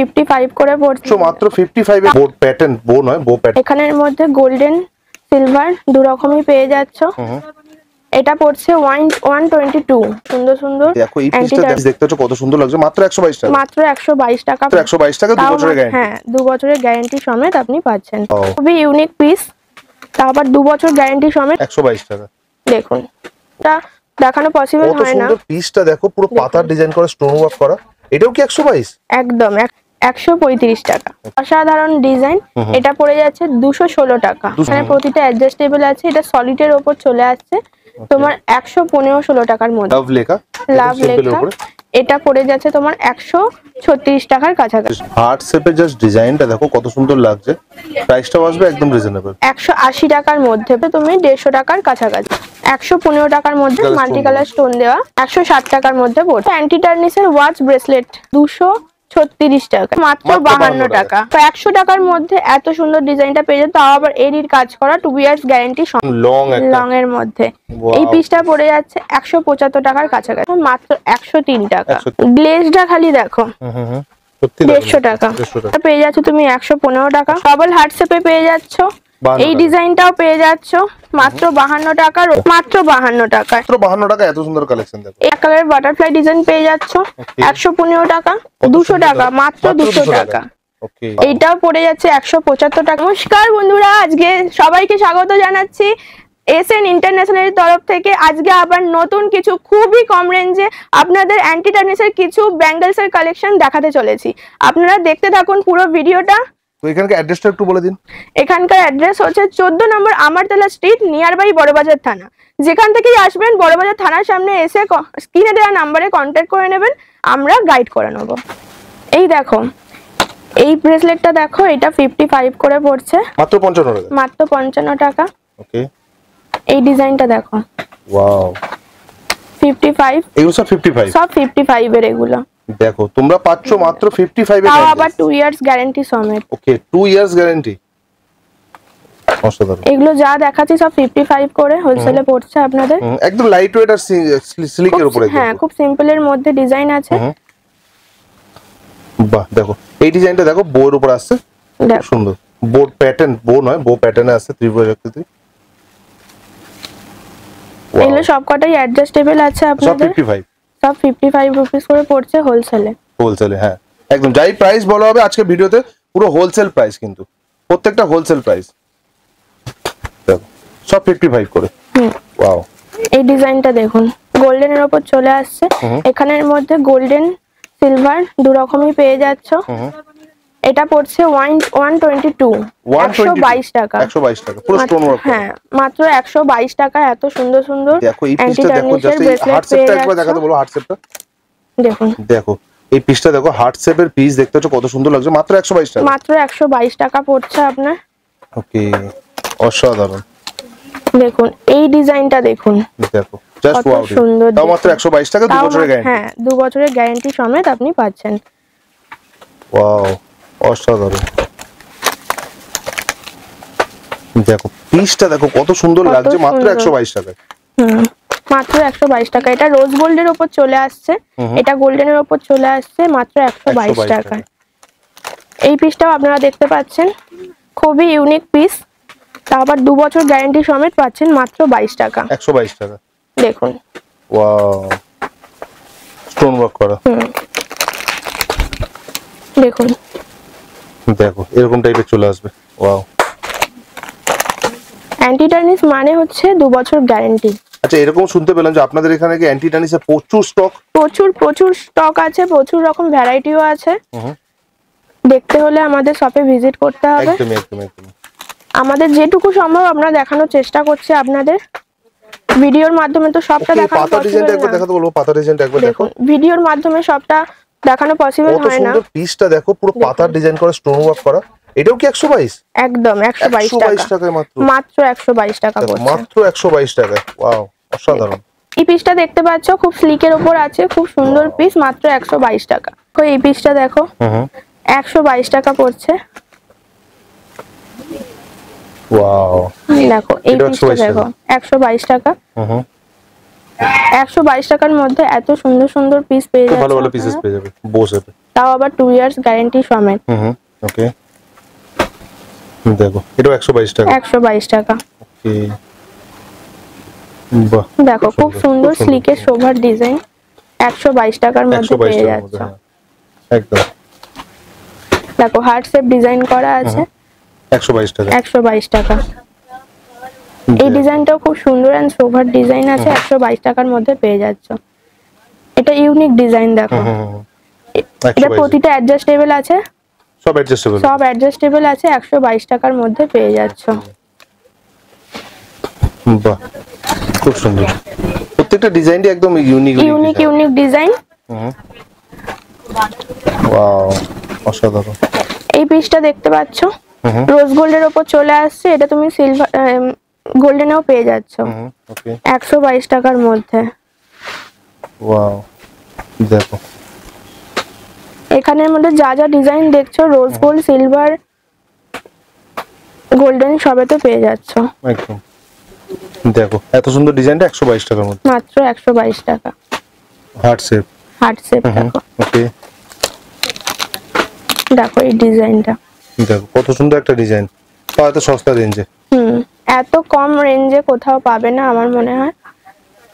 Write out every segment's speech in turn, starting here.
55 করে পড়ছে, মাত্র 55 এ বো প্যাটার্ন, বো নয় বো প্যাটার্ন। এখানের মধ্যে গোল্ডেন সিলভার দু রকমই পেয়ে যাচ্ছ। এটা পড়ছে 122। সুন্দর সুন্দর দেখো এই পিসটা দেখতে হচ্ছে কত সুন্দর লাগছে, মাত্র 122 টাকা। মাত্র 122 টাকা। 122 টাকা 2 বছরের গ্যারান্টি। হ্যাঁ 2 বছরের গ্যারান্টি সমেত আপনি পাচ্ছেন। খুবই ইউনিক পিস, তারপর 2 বছর গ্যারান্টি সমেত 122 টাকা। দেখুন এটা দেখানো পসিবল হয় না। কত সুন্দর পিসটা দেখো, পুরো পাতার ডিজাইন করা, স্টোন ওয়ার্ক করা। এটাও কি 122? একদম 135 টাকা। অসাধারণ ডিজাইন। এটা পড়ে যাচ্ছে 216 টাকা। এখানে প্রতিটা অ্যাডজাস্টেবল আছে। এটা সলিডের উপর চলে আসছে তোমার 115-16 টাকার মধ্যে। লাভ লেখা, লাভ লেখা। এটা পড়ে যাচ্ছে তোমার 136 টাকার কাছাকাছি। হার্ট শেপের জাস্ট ডিজাইনটা দেখো কত সুন্দর লাগছে। প্রাইসটাও আসবে একদম রিজনেবল, 180 টাকার মধ্যে। তুমি 150 টাকার কাছাকাছি। 115 টাকার মধ্যে মাল্টি কালার স্টোন দেওয়া। 160 টাকার মধ্যে পড়ছে। অ্যান্টি টার্নিসের ওয়াচ ব্রেসলেট 236 টাকা, মাত্র 52 টাকা। 100 টাকার মধ্যে এত সুন্দর ডিজাইনটা পেয়ে যাবে, তাও আবার এডির কাজ করা, 2 ইয়ার্স গ্যারান্টি লং এর মধ্যে। এই পিসটা পড়ে যাচ্ছে 175 টাকার কাছাকাছি, মাত্র 103 টাকা। গ্লেজটা খালি দেখো 150 টাকা পেয়ে যাচ্ছ তুমি। 115 টাকা। ডাবল হার্ট শেপে পেয়ে যাচ্ছ। এই ডিজাইনটাও পেয়ে যাচ্ছ মাত্র 52 টাকা। মাত্র 52 টাকা। মাত্র 52 টাকা। এত সুন্দর কালেকশন দেখো। এক কালারের বাটারফ্লাই ডিজাইন পেয়ে যাচ্ছ 115 টাকা। 200 টাকা, মাত্র 200 টাকা। এইটাও পড়ে যাচ্ছে 175 টাকা। নমস্কার বন্ধুরা, আজকে সবাইকে স্বাগত জানাচ্ছি এসএন ইন্টারন্যাশনাল এর তরফ থেকে। আজকে আবার নতুন কিছু খুবই কম রেঞ্জে আপনাদের অ্যান্টি টার্নিসের কিছু ব্যাঙ্গলস এর কালেকশন দেখাতে চলেছি। আপনারা দেখতে থাকুন পুরো ভিডিওটা। তো এখানকার অ্যাড্রেসটা একটু বলে দিন। এখানকার অ্যাড্রেস হচ্ছে 14 নম্বর আমারতলা স্ট্রিট, নিয়ার বাই বড়বাজার থানা। যেখান থেকেই আসবেন বড়বাজার থানার সামনে এসে স্ক্রিনে দেওয়া নাম্বারে কন্ট্যাক্ট করে নেবেন, আমরা গাইড করে নেব। এই দেখো এই ব্রেসলেটটা দেখো, এটা 55 করে পড়ছে, মাত্র 55 টাকা। মাত্র 55 টাকা। ওকে, এই ডিজাইনটা দেখো, ওয়াও 55। এগুলো সব 55, সব 55 এর। এগুলো দেখো তোমরা পাচ্ছ মাত্র 55 এর, তাও আবার 2 ইয়ার্স গ্যারান্টি সমেত। ওকে 2 ইয়ার্স গ্যারান্টি। অসাধারণ। এগুলো যা দেখাচ্ছি সব 55 করে হোলসেলে পড়ছে আপনাদের। একদম লাইট ওয়েট আর স্লিকের উপরে। হ্যাঁ, খুব সিম্পল এর মধ্যে ডিজাইন আছে। বাহ, দেখো এই ডিজাইনটা দেখো, বোর উপর আসছে, খুব সুন্দর। বোর প্যাটার্ন, বো নয় বো প্যাটার্নে আসছে, ত্রিভুজ আকৃতি। এগুলো সবকটাই অ্যাডজাস্টেবল আছে আপনাদের। সব 55 রুপিস করে পড়ছে হোলসেলে। হোলসেলে, হ্যাঁ একদম যাই প্রাইস বলা হবে আজকে ভিডিওতে, পুরো হোলসেল প্রাইস, কিন্তু প্রত্যেকটা হোলসেল প্রাইস। দেখো সব 55 করে। ওয়াও, এই ডিজাইনটা দেখুন, গোল্ডেন এর উপর চলে আসছে। এখানের মধ্যে গোল্ডেন সিলভার দু রকমই পেয়ে যাচ্ছ। এটা পড়ছে 122 টাকা। 122 টাকা পুরো স্টোন ওয়ার্ক। হ্যাঁ, মাত্র 122 টাকা। এত সুন্দর সুন্দর দেখো এই পিসটা দেখো, জাস্ট হার্ট শেপটা একবার দেখাতে বলো। হার্ট শেপটা দেখুন, দেখো এই পিসটা দেখো, হার্ট শেপের পিস দেখতে হচ্ছে কত সুন্দর লাগছে, মাত্র 122 টাকা। মাত্র 122 টাকা পড়ছে আপনার। ওকে, অসাধারণ। দেখুন এই ডিজাইনটা দেখুন, দেখো জাস্ট ওয়াও, সুন্দর। তাও মাত্র 122 টাকা, 2 বছরের গ্যারান্টি। হ্যাঁ, 2 বছরের গ্যারান্টি সমেত আপনি পাচ্ছেন। ওয়াও, অসাধারণ। দেখো পিসটা দেখো কত সুন্দর লাগছে, মাত্র 122 টাকা। মাত্র 122 টাকা। এটা রোজ গোল্ডের উপর চলে আসছে, এটা গোল্ডেনের উপর চলে আসছে, মাত্র 122 টাকা। এই পিসটাও আপনারা দেখতে পাচ্ছেন, খুবই ইউনিক পিস। তারপর 2 বছর গ্যারান্টি সমেত পাচ্ছেন মাত্র 22 টাকা। 122 টাকা। দেখুন, ওয়াও, স্টোন ওয়ার্ক করা। দেখুন, দেখো এরকম টাইপের চলে আসবে। ওয়াও, অ্যান্টি টার্নিস মানে হচ্ছে 2 বছর গ্যারান্টি। আচ্ছা, এরকম শুনতে পেলাম যে আপনাদের এখানে কি অ্যান্টি টার্নিসের প্রচুর স্টক? প্রচুর স্টক আছে, প্রচুর রকম ভ্যারাইটিও আছে। দেখতে হলে আমাদের শপে ভিজিট করতে হবে। একদম। আমাদের যেটুকু সম্ভব আমরা দেখানোর চেষ্টা করছি আপনাদের। ভিডিওর মাধ্যমে তো সবটা দেখানো পসিবল না। পাতা ডিজাইনটা একবার দেখাতে বলবো। পাতা ডিজাইনটা একবার দেখো। ভিডিওর মাধ্যমে সবটা দেখানো পসিবল হয় না। কত সুন্দর পিসটা দেখো, পুরো পাতার ডিজাইন করা, স্টোন ওয়ার্ক করা। এটাও কি 122? একদম 122 টাকা। মাত্র 122 টাকা পড়ছে। মাত্র 122 টাকা। ওয়াও, অসাধারণ। এই পিসটা দেখতে পাচ্ছ, খুব স্লিকের উপর আছে, খুব সুন্দর পিস, মাত্র 122 টাকা। এই পিসটা দেখো, 122 টাকা পড়ছে। ওয়াও, দেখো এই পিসটা দেখো, 122 টাকা। 122 টাকার মধ্যে এত সুন্দর সুন্দর পিস পেয়ে যাচ্ছে। ভালো পিসেস পেয়ে যাবে বসে। তাও আবার 2 ইয়ার্স গ্যারান্টি সমেত। ওকে, দেখো এটাও 122 টাকা। 122 টাকা। ওকে, বাহ, দেখো খুব সুন্দর স্লিকের সোভার ডিজাইন 122 টাকার মধ্যে 122 পেয়ে টাকার মধ্যে, যাচ্ছে। হ্যাঁ, একদম দেখো হার্ট শেপ ডিজাইন করা আছে 122 টাকা। 122 টাকা। এই ডিজাইনটাও খুব সুন্দর এন্ড সোভার ডিজাইন আছে 122 টাকার মধ্যে পেয়ে যাচ্ছ। এটা ইউনিক ডিজাইন দেখো। এটা প্রতিটা অ্যাডজাস্টেবল আছে, সব অ্যাডজাস্টেবল, সব অ্যাডজাস্টেবল আছে 122 টাকার মধ্যে পেয়ে যাচ্ছ। বাহ, খুব সুন্দর, প্রত্যেকটা ডিজাইনই একদম ইউনিক ইউনিক ডিজাইন। ওয়াও, অসাধারণ। এই পিসটা দেখতে পাচ্ছ রোজ গোল্ডের উপর চলে আসছে, এটা তুমি সিলভার গোল্ডেনেও পেয়ে যাচ্ছ। ওকে, 122 টাকার মধ্যে। ওয়াও, দেখো এখানের মধ্যে যা যা ডিজাইন দেখছো রোজ গোল্ড, সিলভার, গোল্ডেন সবে তো পেয়ে যাচ্ছ। একদম, দেখো এত সুন্দর ডিজাইনটা 122 টাকার মধ্যে, মাত্র 122 টাকা। হার্ট শেপ, হার্ট শেপ দেখো। ওকে, দেখো এই ডিজাইনটা, দেখো কত সুন্দর একটা ডিজাইন, তাও এত সস্তা রেঞ্জে। এত কম রেঞ্জে কোথাও পাবে না আমার মনে হয়।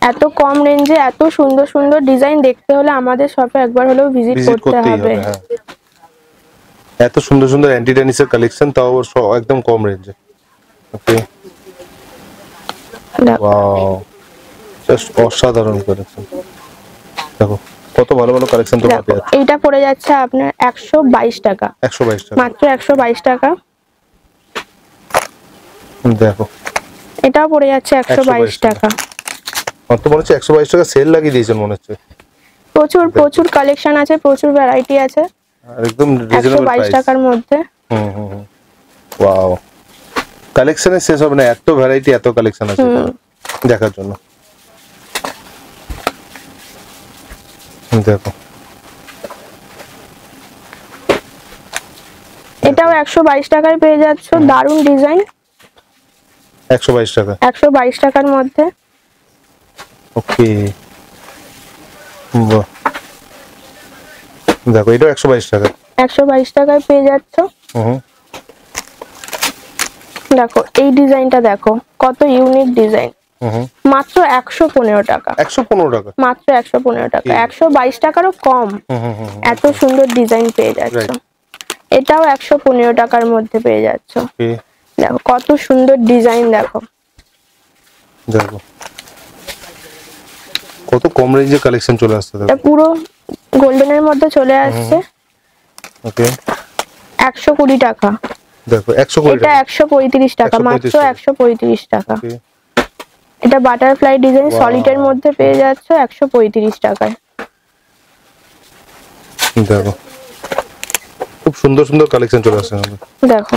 এত কম রেঞ্জে এত সুন্দর সুন্দর ডিজাইন দেখতে হলে আমাদের শপে একবার হলেও ভিজিট করতে হবে। হ্যাঁ, এত সুন্দর সুন্দর অ্যান্টি টেনিসের কালেকশন, তাও একদম কম রেঞ্জে। ওকে, ওয়াও, জাস্ট অসাধারণ কালেকশন। দেখো কত ভালো ভালো কালেকশন তোমার কাছে আছে। এইটা পড়ে যাচ্ছে আপনার 122 টাকা। 122 টাকা, মাত্র 122 টাকা। দেখো এটাও পড়ে যাচ্ছে 122 টাকা। কত মনে হচ্ছে 122 টাকা সেল লাগিয়ে দিয়েছেন মনে হচ্ছে। প্রচুর প্রচুর কালেকশন আছে, প্রচুর ভ্যারাইটি আছে আর একদম রিজনেবল প্রাইস। 122 টাকার মধ্যে। ওয়াও, কালেকশনের শেষ হবে না, এত ভ্যারাইটি, এত কালেকশন আছে দেখার জন্য। দেখো এটাও 122 টাকায় পেয়ে যাচ্ছ, দারুন ডিজাইন। 122 টাকা, 122 টাকার মধ্যে। ওকে, বাহ, দেখো এটাও 122 টাকা। 122 টাকায় পেয়ে যাচ্ছ। দেখো এই ডিজাইনটা দেখো কত ইউনিক ডিজাইন। মাত্র 115 টাকা। 115 টাকা, মাত্র 115 টাকা। 122 টাকারও কম এত সুন্দর ডিজাইন পেয়ে যাচ্ছ। এটাও 115 টাকার মধ্যে পেয়ে যাচ্ছ। দেখো কত সুন্দর ডিজাইন, দেখো দেখো কত কম রেঞ্জে কালেকশন চলে আসছে। এটা পুরো গোল্ডেনের মধ্যে চলে আসছে। ওকে, 120 টাকা। দেখো 120 এটা 135 টাকা, মাত্র 135 টাকা। এটা বাটারফ্লাই ডিজাইন সলিডের মধ্যে পেয়ে যাচ্ছ 135 টাকায়। দেখো খুব সুন্দর সুন্দর কালেকশন চলে আসছে। দেখো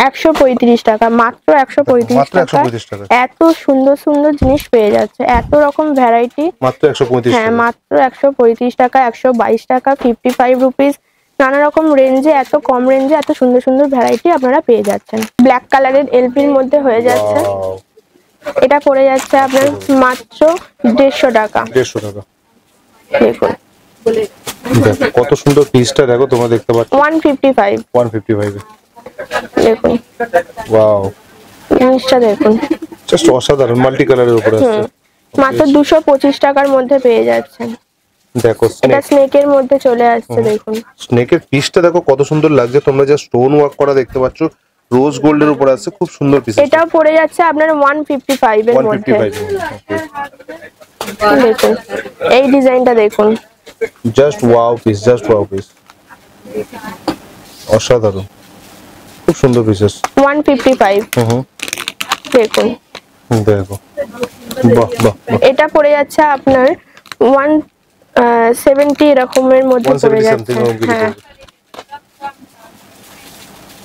135 টাকা, মাত্র 135 টাকা। এত সুন্দর সুন্দর জিনিস পেয়ে যাচ্ছে, এত রকম ভ্যারাইটি মাত্র 135। হ্যাঁ, মাত্র 135 টাকা, 122 টাকা, 55 রুপিস। নানা রকম রেঞ্জে, এত কম রেঞ্জে এত সুন্দর সুন্দর ভ্যারাইটি আপনারা পেয়ে যাচ্ছেন। ব্ল্যাক কালারের এলপির মধ্যে হয়ে যাচ্ছে। এটা পড়ে যাচ্ছে আপনার মাত্র 150 টাকা। 150 টাকা, দেখুন কত সুন্দর পিসটা দেখো, তোমরা দেখতে পাচ্ছ 155। 155 দেখুন ওয়াও, জিনিসটা দেখুন জাস্ট অসাধারণ, মাল্টি কালারের উপরে আছে। মাত্র 225 টাকার মধ্যে পেয়ে যাচ্ছেন। দেখো এটা স্নেকের মধ্যে চলে আসছে। দেখুন স্নেকের পিসটা দেখো কত সুন্দর লাগছে, তোমরা যা স্টোন ওয়ার্ক করা দেখতে পাচ্ছ, রোজ গোল্ডের উপর আছে, খুব সুন্দর পিস। এটাও পড়ে যাচ্ছে আপনার 155 এর মধ্যে। 155। দেখুন এই ডিজাইনটা দেখুন, just wow piece, just wow piece, অসাধারণ, খুব সুন্দর পিসেস। 155। দেখুন দেখো, বাহ বাহ, এটা পড়ে যাচ্ছে আপনার 170 এরকমের মধ্যে পড়ে যাচ্ছে। হ্যাঁ,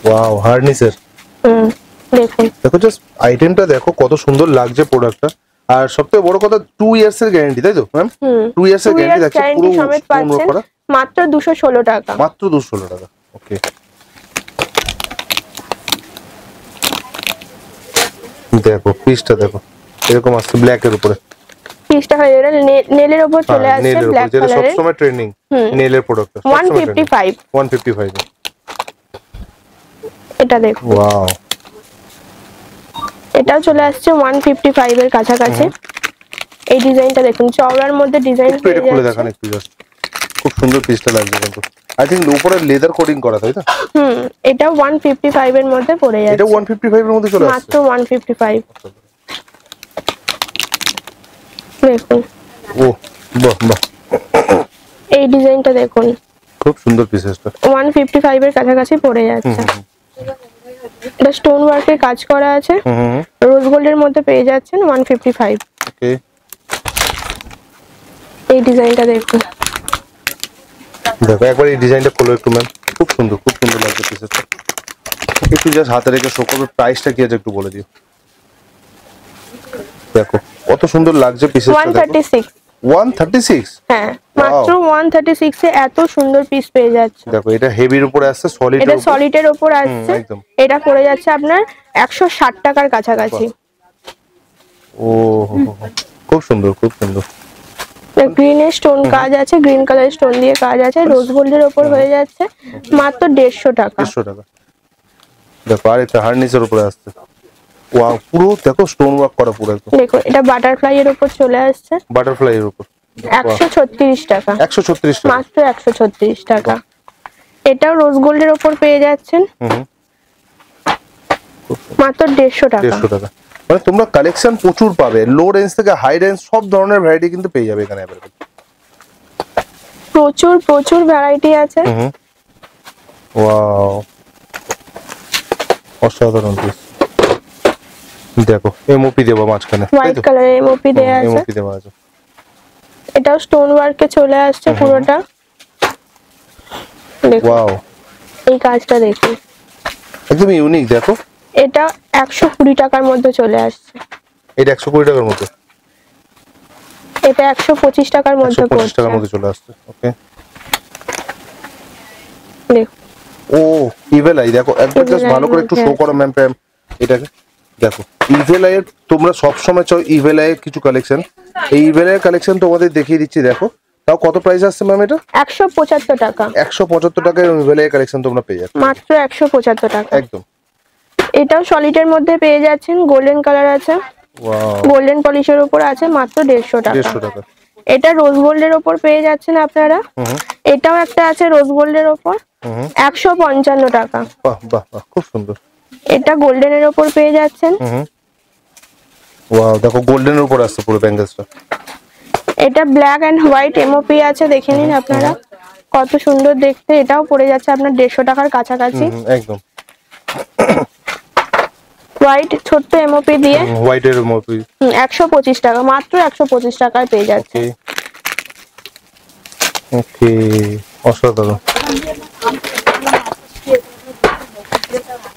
ওয়াও, হার্নিসের। দেখুন দেখো জাস্ট আইটেমটা দেখো কত সুন্দর লাগছে প্রোডাক্টটা। আর সবথেকে বড় কথা 2 ইয়ার্স এর গ্যারান্টি, তাই তো ম্যাম? 2 ইয়ার্স এর গ্যারান্টি দেখো, পুরো সমেত পাচ্ছেন মাত্র 216 টাকা। মাত্র 216 টাকা। ওকে, দেখো পিসটা দেখো এরকম আসছে ব্ল্যাক এর উপরে। 30 টাকা। এটা নেলের উপর চলে আসছে নেলের ব্ল্যাক উপর, যেটা সব কালারের, সময় ট্রেন্ডিং নেলের প্রোডাক্ট। 155। 155 এ। এটা দেখুন, ওয়াও, এটাও চলে আসছে 155 এর কাছাকাছি। এই ডিজাইনটা দেখুন, চওড়ার মধ্যে ডিজাইন একটু এটা পেয়ে খুলে যাচ্ছে। দেখান একটু জাস্ট, খুব সুন্দর পিসটা লাগছে কিন্তু। আই থিংক উপরে লেদার কোটিং করা, তাই না? এটা 155 এর মধ্যে পড়ে এটা যাচ্ছে, 155 এর মধ্যে চলে আসছে, মাত্র 155। দেখুন, ও বাহ বাহ, এই ডিজাইনটা দেখুন, খুব সুন্দর পিসেসটা। 155 এর কাছাকাছি পড়ে যাচ্ছে। এটা স্টোন ওয়ার্কের কাজ করা আছে, রোজ গোল্ডের মধ্যে পেয়ে যাচ্ছেন 155। ওকে, এই ডিজাইনটা দেখুন, দেখো একবার এই ডিজাইনটা খোলো একটু ম্যাম, খুব সুন্দর, খুব সুন্দর লাগছে পিসেসটা। একটু জাস্ট হাতে রেখে শো করবে, প্রাইসটা কি আছে একটু বলে দিও। দেখো কত সুন্দর লাগছে পিসেসটা, দেখো 136। 136, হ্যাঁ, মাত্র 136 এ এত সুন্দর পিস পেয়ে যাচ্ছে। দেখো এটা হেভির উপরে আসছে, সলিড এটা সলিডের উপর আসছে, একদম। এটা পড়ে যাচ্ছে আপনার 160 টাকার কাছাকাছি। ও খুব সুন্দর, খুব সুন্দর। গ্রিনের স্টোন কাজ আছে, গ্রিন কালার স্টোন দিয়ে কাজ আছে, রোজ গোল্ডের উপর হয়ে যাচ্ছে মাত্র 150 টাকা। 150 টাকা। দেখো আর এটা হার্নিসের উপরে আসছে, ওয়াও, পুরো দেখো স্টোন ওয়ার্ক করা পুরো একদম। দেখুন, এটা বাটারফ্লাই এর উপর চলে আসছে, বাটারফ্লাই এর উপর 136 টাকা, 136 টাকা, মাত্র 136 টাকা। এটাও রোজ গোল্ডের উপর পেয়ে যাচ্ছেন মাত্র 150 টাকা। 150 টাকা। মানে তোমরা কালেকশন প্রচুর পাবে, লো রেঞ্জ থেকে হাই রেঞ্জ সব ধরনের ভ্যারাইটি কিন্তু পেয়ে যাবে এখানে अवेलेबल। প্রচুর প্রচুর ভ্যারাইটি আছে। ওয়াও, অসাধারণ পিস। দেখো এমওপি দেবো মাঝখানে, হোয়াইট কালারের এমওপি দেয়া আছে, এমওপি দেওয়া আছে। এটাও স্টোন ওয়ার্কে চলে আসছে পুরোটা। দেখুন, ওয়াও, এই কাজটা দেখুন, একদম ইউনিক। দেখো এটা 120 টাকার মধ্যে চলে আসছে। এটা 120 টাকার মধ্যে, এটা 125 টাকার মধ্যে 125 পড়ছে। টাকার মধ্যে চলে আসছে। ওকে, দেখুন, ও ইভেল আই, দেখো একবার জাস্ট ভালো করে একটু শো করো ম্যাম প্যাম এটাকে। দেখো ইভেল আই এর তোমরা সব সময় চাও ইভেল আই এর কিছু কালেকশন, এই ইভেল আই এর কালেকশন তোমাদের দেখিয়ে দিচ্ছি। দেখো তাও কত প্রাইস আসছে ম্যাম এটা? 175 টাকা, 175 টাকায় ইভেল আই এর কালেকশন তোমরা পেয়ে যাচ্ছ মাত্র 175 টাকা। একদম। এটাও সলিডের মধ্যে পেয়ে যাচ্ছেন, গোল্ডেন কালার আছে, ওয়াও, গোল্ডেন পলিশের উপর আছে, মাত্র 150 টাকা। 150 টাকা। এটা রোজ গোল্ডের উপর পেয়ে যাচ্ছেন আপনারা। এটাও একটা আছে রোজ গোল্ডের উপর, 155 টাকা। বাহ বাহ বাহ, খুব সুন্দর। এটা গোল্ডেনের উপর পেয়ে যাচ্ছেন। ওয়াও, দেখো গোল্ডেনের উপর আসছে পুরো ব্যাঙ্গেলসটা। এটা ব্ল্যাক এন্ড হোয়াইট এমওপি আছে, দেখে নিন আপনারা কত সুন্দর দেখতে। এটাও পড়ে যাচ্ছে আপনার 150 টাকার কাছাকাছি। একদম হোয়াইট ছোট্ট এমওপি দিয়ে হোয়াইট এর এমওপি 125 টাকা, মাত্র 125 টাকায় পেয়ে যাচ্ছে। ওকে, অসাধারণ।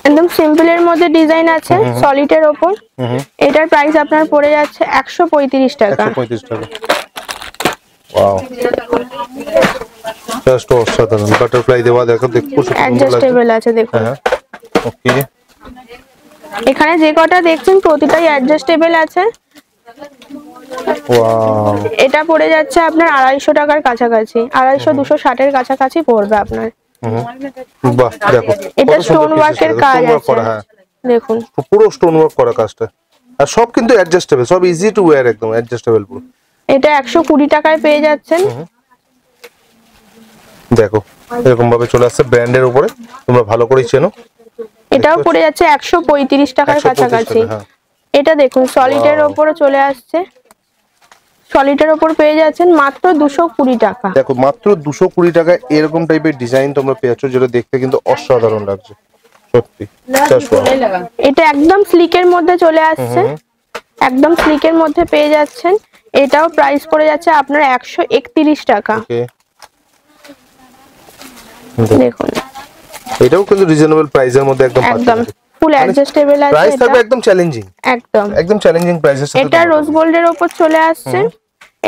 একদম সিম্পল এর মধ্যে ডিজাইন আছে সলিডের উপর। এটার প্রাইস আপনার পড়ে যাচ্ছে 135 টাকা। 135 টাকা। ওয়াও, জাস্ট অসাধারণ। বাটারফ্লাই দেওয়া, দেখো দেখো খুব সুন্দর লাগছে। অ্যাডজাস্টেবল আছে দেখুন। হ্যাঁ, ওকে। এখানে যে কটা দেখছেন প্রতিটাই অ্যাডজাস্টেবল আছে। ওয়াও, এটা পড়ে যাচ্ছে আপনার 250 টাকার কাছাকাছি, 250 260 এর কাছাকাছি পড়বে আপনার। বাহ, দেখো এটা কত সুন্দর স্টোন piece ওয়ার্কের এসেছে, কাজ stone work আছে করা, হ্যাঁ দেখুন। পুরো স্টোন ওয়ার্ক করা কাজটা, আর সব কিন্তু অ্যাডজাস্টেবল, সব ইজি টু ওয়্যার, একদম অ্যাডজাস্টেবল পুরো। এটা 120 টাকায় পেয়ে যাচ্ছেন। দেখো এরকম ভাবে চলে আসছে ব্র্যান্ডের উপরে, তোমরা ভালো করেই চেনো। এটাও পড়ে যাচ্ছে 135 টাকার 135 কাছাকাছি। টাকা, হ্যাঁ। এটা দেখুন সলিডের উপরে চলে আসছে, সলিডের উপর পেয়ে যাচ্ছেন মাত্র 220 টাকা। দেখো মাত্র 220 টাকায় এরকম টাইপের ডিজাইন তোমরা পেয়েছো, যেটা দেখতে কিন্তু অসাধারণ লাগছে সত্যি। এটা একদম স্লিকের মধ্যে চলে আসছে, একদম স্লিকের মধ্যে পেয়ে যাচ্ছেন। এটাও প্রাইস পড়ে যাচ্ছে আপনার 131 টাকা। ওকে, দেখুন এটাও কিন্তু রিজনেবল প্রাইসের মধ্যে একদম একদম ফুল অ্যাডজাস্টেবল আছে। প্রাইস থাকবে এটা একদম চ্যালেঞ্জিং, একদম চ্যালেঞ্জিং প্রাইসের সাথে। এটা রোজ গোল্ডের উপর চলে আসছে,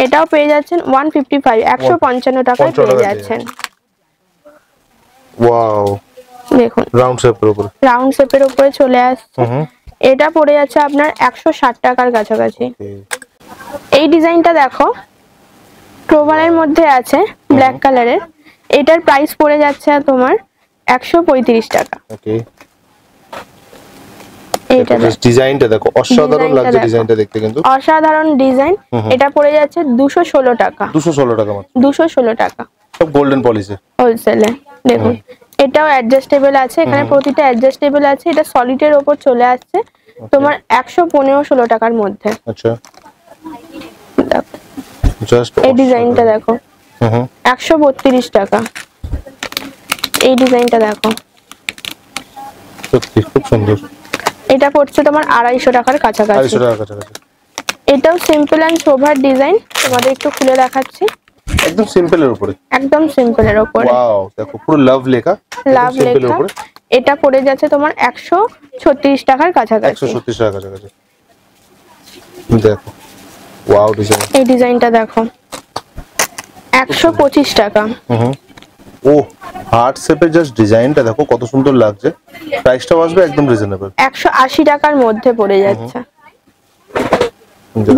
এটাও পেয়ে যাচ্ছেন 155 155 টাকায় পেয়ে যাচ্ছেন। ওয়াও, দেখুন রাউন্ড শেপের উপরে, রাউন্ড শেপের উপরে চলে আসছে। এটা পড়ে যাচ্ছে আপনার 160 টাকার কাছাকাছি। এই ডিজাইনটা দেখো, ক্লোভারের মধ্যে আছে ব্ল্যাক কালারের। এটার প্রাইস পড়ে যাচ্ছে তোমার 135 টাকা। ওকে, এইটা ডিজাইনটা দেখো, অসাধারণ লাগছে ডিজাইনটা দেখতে, কিন্তু অসাধারণ ডিজাইন। এটা পড়ে যাচ্ছে 216 টাকা। 216 টাকা মাত্র, 216 টাকা সব গোল্ডেন পলিশে হোলসেলে। দেখুন এটাও অ্যাডজাস্টেবল আছে, এখানে প্রতিটা অ্যাডজাস্টেবল আছে। এটা সলিডের উপর চলে আসছে তোমার 115-16 টাকার মধ্যে। আচ্ছা, দেখো জাস্ট এই ডিজাইনটা দেখো, 132 টাকা। এই ডিজাইনটা দেখো, সত্যি খুব সুন্দর। এটা পড়ছে তোমার 250 টাকার কাছাকাছি। 250 টাকার কাছাকাছি। এটাও সিম্পল এন্ড সোভার ডিজাইন, তোমাদের একটু খুলে দেখাচ্ছি। একদম সিম্পলের উপরে, একদম সিম্পলের উপরে। ওয়াও, দেখো পুরো লাভ লেখা, লাভ লেখা। এটা পড়ে যাচ্ছে তোমার 136 টাকার কাছাকাছি। 136 টাকার কাছাকাছি। দেখো ওয়াও ডিজাইন। এই ডিজাইনটা দেখো, 125 টাকা। ও হার্ট শেপের জাস্ট ডিজাইনটা দেখো কত সুন্দর লাগছে। প্রাইসটাও আসবে একদম রিজনেবল, 180 টাকার মধ্যে পড়ে যাচ্ছে।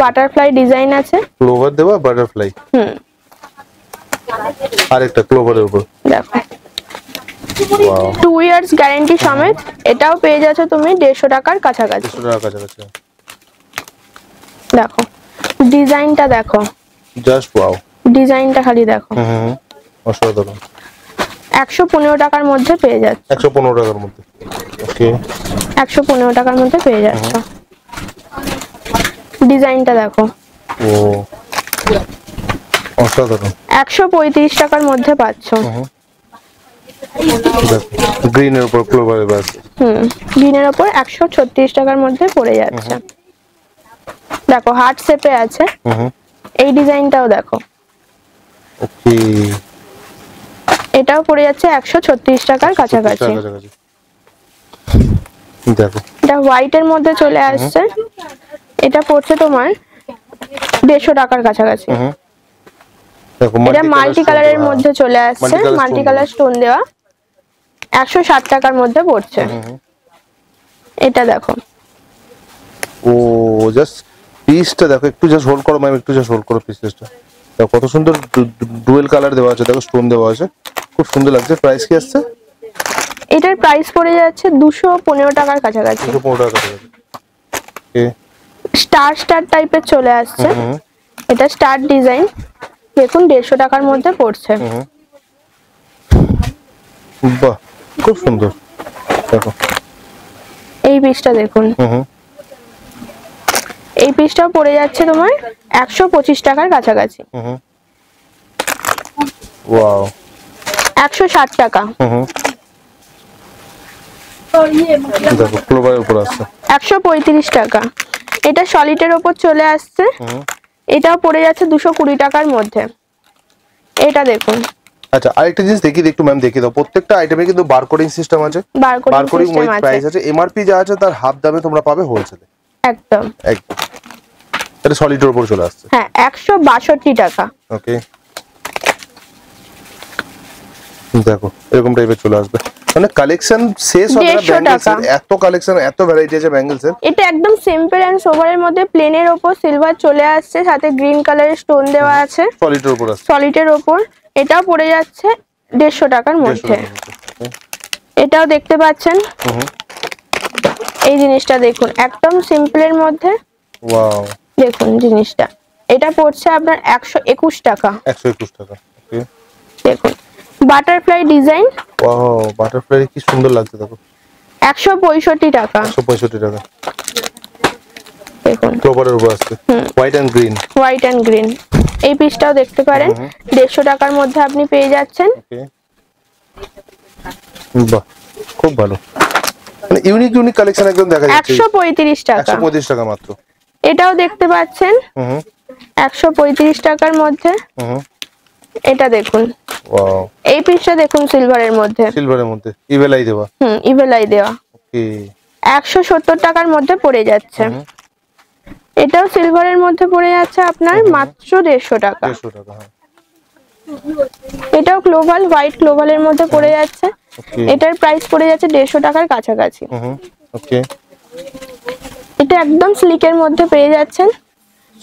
বাটারফ্লাই ডিজাইন আছে, ক্লোভার দেওয়া বাটারফ্লাই। আরেকটা ক্লোভারের উপর দেখো 2 ইয়ার্স গ্যারান্টি সমেত। এটাও পেয়ে যাচ্ছ তুমি 150 টাকার কাছাকাছি। 150 টাকার কাছাকাছি। দেখো ডিজাইনটা দেখো, জাস্ট ওয়াও, ডিজাইনটা খালি দেখো। অসাধারণ। 115 টাকার মধ্যে পেয়ে যাচ্ছে। 115 টাকার মধ্যে। ওকে, 115 টাকার মধ্যে পেয়ে যাচ্ছে। ডিজাইনটা দেখো, ও অসাধারণ। 135 টাকার মধ্যে পাচ্ছ। গ্রিনের উপর ক্লোভারের বাস। গ্রিনের উপর 136 টাকার মধ্যে পড়ে যাচ্ছে। দেখো হার্ট শেপে আছে। এই ডিজাইনটাও দেখো, ওকে, এটাও পড়ে যাচ্ছে 136 টাকার কাছাকাছি। দেখো এটা হোয়াইটের মধ্যে চলে আসছে। এটা পড়ছে তোমার 150 টাকার কাছাকাছি। দেখো এটা মাল্টি কালারের মধ্যে চলে আসছে, মাল্টি কালার স্টোন দেওয়া। 160 টাকার মধ্যে পড়ছে। এটা দেখো, ও জাস্ট পিসটা দেখো, একটু জাস্ট হোল্ড করো ম্যাম, একটু জাস্ট হোল্ড করো পিসটা। দেখো কত সুন্দর ডুয়েল কালার দেওয়া আছে, দেখো স্টোন দেওয়া আছে, খুব সুন্দর লাগছে। প্রাইস কি আসছে? এটার প্রাইস পড়ে যাচ্ছে 215 টাকার কাছাকাছি। 215 টাকার কাছাকাছি। ওকে, স্টার স্টার টাইপের চলে আসছে। এটা স্টার ডিজাইন, দেখুন 150 টাকার মধ্যে পড়ছে। বাহ খুব সুন্দর। দেখো এই পিসটা দেখুন, এই পিসটাও পড়ে যাচ্ছে তোমার 125 টাকার কাছাকাছি। ওয়াও, 160 টাকা। দেখো ক্লোভারের উপর আছে 135 টাকা। এটা সলিডের উপর চলে আসছে। এটাও পড়ে যাচ্ছে 220 টাকার মধ্যে। এটা দেখুন। আচ্ছা, আরেকটা জিনিস দেখি একটু ম্যাম, দেখিয়ে দাও। প্রত্যেকটা আইটেমে কিন্তু বারকোডিং সিস্টেম আছে, বারকোডিং উইথ প্রাইস আছে। এমআরপি যা আছে তার হাফ দামে তোমরা পাবে হোলসেলে। একদম একদম, এটা সলিডের উপর চলে আসছে। হ্যাঁ, 162 টাকা। ওকে, দেখো এরকম টাইপের চলে আসবে। মানে কালেকশন শেষ হবে না ব্যাঙ্গেলসের, এত কালেকশন, এত ভ্যারাইটি আছে ব্যাঙ্গেলসের। এটা একদম সিম্পল এন্ড সোভারের মধ্যে প্লেনের উপর সিলভার চলে আসছে, সাথে গ্রিন কালারের স্টোন দেওয়া আছে। সলিডের উপর আছে, সলিডের উপর। এটাও পড়ে যাচ্ছে 150 টাকার মধ্যে। এটাও দেখতে পাচ্ছেন। এই জিনিসটা দেখুন, একদম সিম্পলের মধ্যে। ওয়াও, দেখুন জিনিসটা, এটা পড়ছে আপনার 121 টাকা। 121 টাকা। ওকে, দেখুন বাটারফ্লাই ডিজাইন। ওয়াও, বাটারফ্লাই কি সুন্দর লাগছে দেখো। 165 টাকা। 165 টাকা। দেখুন ক্লোভারের উপর আছে, white and green. White and green. এই পিসটাও দেখতে পারেন, 150 টাকার মধ্যে আপনি পেয়ে যাচ্ছেন। ওকে, বাহ খুব ভালো, মানে ইউনিক ইউনিক কালেকশন একদম দেখা যাচ্ছে। 135 টাকা। 135 টাকা মাত্র। এটাও দেখতে পাচ্ছেন 135 টাকার মধ্যে। এটা দেখুন, ওয়াও, এই পিসটা দেখুন সিলভারের মধ্যে। সিলভারের মধ্যে ইভেলাই দেওয়া। ইভেলাই দেওয়া। ওকে, 170 টাকার মধ্যে পড়ে যাচ্ছে। এটাও সিলভারের মধ্যে পড়ে যাচ্ছে আপনার মাত্র 150 টাকা। 150 টাকা। হ্যাঁ, এটাও গ্লোবাল হোয়াইট গ্লোবালের মধ্যে পড়ে যাচ্ছে। এটার প্রাইস পড়ে যাচ্ছে 150 টাকার কাছাকাছি। ওকে, এটা একদম স্লিকের মধ্যে পেয়ে যাচ্ছেন।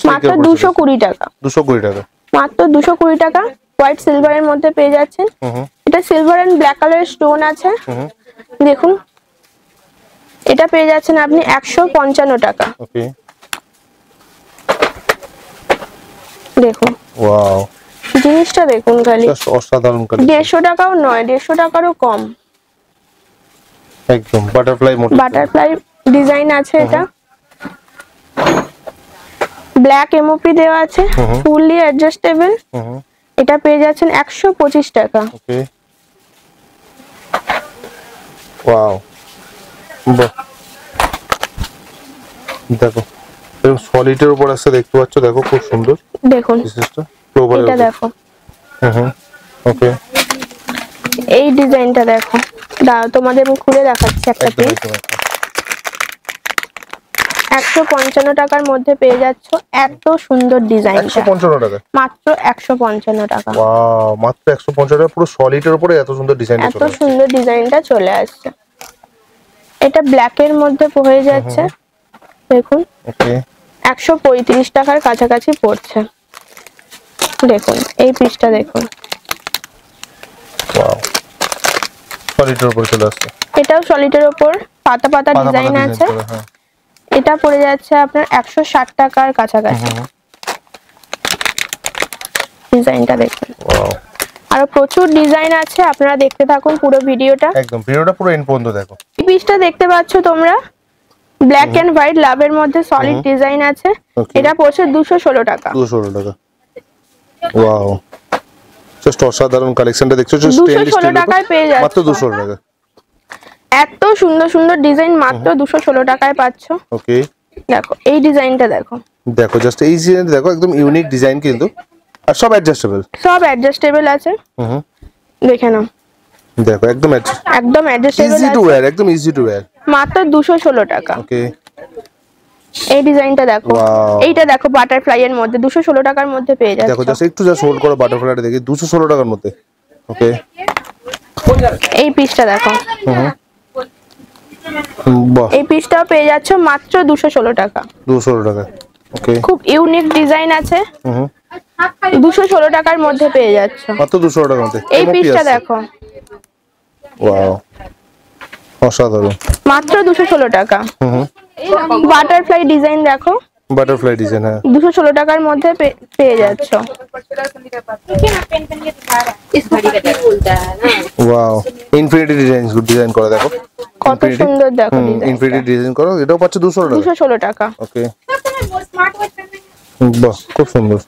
মাত্র 220 টাকা। 220 টাকা, মাত্র 220 টাকা। হোয়াইট সিলভারের মধ্যে পেয়ে যাচ্ছেন। এটা সিলভার এন্ড ব্ল্যাক কালারের স্টোন আছে। দেখুন, এটা পেয়ে যাচ্ছেন আপনি 155 টাকা। ওকে, দেখুন ওয়াও, জিনিসটা দেখুন খালি, জাস্ট অসাধারণ কালার। 150 টাকাও নয়, 150 টাকারও কম। একদম বাটারফ্লাই মোটিভ, বাটারফ্লাই ডিজাইন আছে। এটা ব্ল্যাক এমওপি দেওয়া আছে, ফুললি অ্যাডজাস্টেবল। এটা পেয়ে যাচ্ছেন 125 টাকা। ওকে, ওয়াও, বাহ, দেখো এরকম সলিডের উপর আছে, দেখতে পাচ্ছ, দেখো খুব সুন্দর। দেখুন বিশেষটা প্রোভারের এটা উপর। দেখো, ওকে, এই ডিজাইনটা দেখো, দাঁড়াও তোমাদের আমি খুলে দেখাচ্ছি একটা একদম পিস। একদম একদম। 155 টাকার মধ্যে পেয়ে যাচ্ছ এত সুন্দর ডিজাইন। 155 টাকা, মাত্র 155 টাকা। ওয়াও, মাত্র 155 টাকা, পুরো সলিডের উপরে এত সুন্দর ডিজাইনটা এত চলে আসছে। সুন্দর ডিজাইনটা চলে আসছে। এটা ব্ল্যাক এর মধ্যে হয়ে যাচ্ছে। দেখুন ওকে, 135 টাকার কাছাকাছি পড়ছে। দেখুন এই পিসটা দেখুন, ওয়াও, সলিডের উপরে চলে আসছে। এটাও সলিডের উপর পাতা পাতা পাতা ডিজাইন পাতা আছে। ডিজাইন করা, হ্যাঁ। এটা পড়ে যাচ্ছে আপনার 160 টাকার কাছাকাছি। ডিজাইনটা দেখুন, ওয়াও, আর প্রচুর ডিজাইন আছে, আপনারা দেখতে থাকুন পুরো ভিডিওটা। একদম ভিডিওটা পুরো এন্ড পর্যন্ত দেখো। এই পিসটা দেখতে পাচ্ছ তোমরা, ব্ল্যাক এন্ড হোয়াইট লাভের মধ্যে সলিড ডিজাইন আছে। Okay. এটা পড়ছে 216 টাকা। 216 টাকা, ওয়াও, জাস্ট অসাধারণ কালেকশনটা দেখছো, জাস্ট 216 টাকায় পেয়ে যাচ্ছ। মাত্র 216 টাকা। এত সুন্দর সুন্দর ডিজাইন মাত্র 216 টাকায় পাচ্ছ। ওকে, দেখো এই ডিজাইনটা দেখো, দেখো জাস্ট এই ডিজাইন দেখো, একদম ইউনিক ডিজাইন কিন্তু, আর সব অ্যাডজাস্টেবল। সব অ্যাডজাস্টেবল আছে। দেখে নাও, দেখো একদম একদম অ্যাডজাস্টেবল ইজি টু আছে। ওয়্যার, একদম ইজি টু ওয়্যার। মাত্র 216 টাকা। ওকে, এই ডিজাইনটা দেখো, Wow. এইটা দেখো বাটারফ্লাই এর মধ্যে 216 টাকার মধ্যে পেয়ে দেখো যাচ্ছ। জাস্ট একটু জাস্ট হোল্ড করো, বাটারফ্লাইটা দেখি, 216 টাকার মধ্যে। ওকে, এই পিসটা দেখো, বাহ, এই পিসটাও পেয়ে যাচ্ছ মাত্র 216 টাকা। 216 টাকা। ওকে, খুব ইউনিক ডিজাইন আছে, 216 টাকার মধ্যে পেয়ে যাচ্ছ। মাত্র 216 টাকার মধ্যে। এই MOP পিসটা আছে। দেখো, ওয়াও, অসাধারণ। মাত্র 216 টাকা। বাটারফ্লাই ডিজাইন দেখো, বাটারফ্লাই ডিজাইন, হ্যাঁ। 216 টাকার মধ্যে পেয়ে যাচ্ছ। ওয়াও, ইনফিনিটি ডিজাইন করা, দেখো কত সুন্দর দেখো ইনফিনিটি ডিজাইন করো, এটাও পাচ্ছে 216 টাকা। 216 টাকা। ওকে, বাহ, খুব সুন্দর।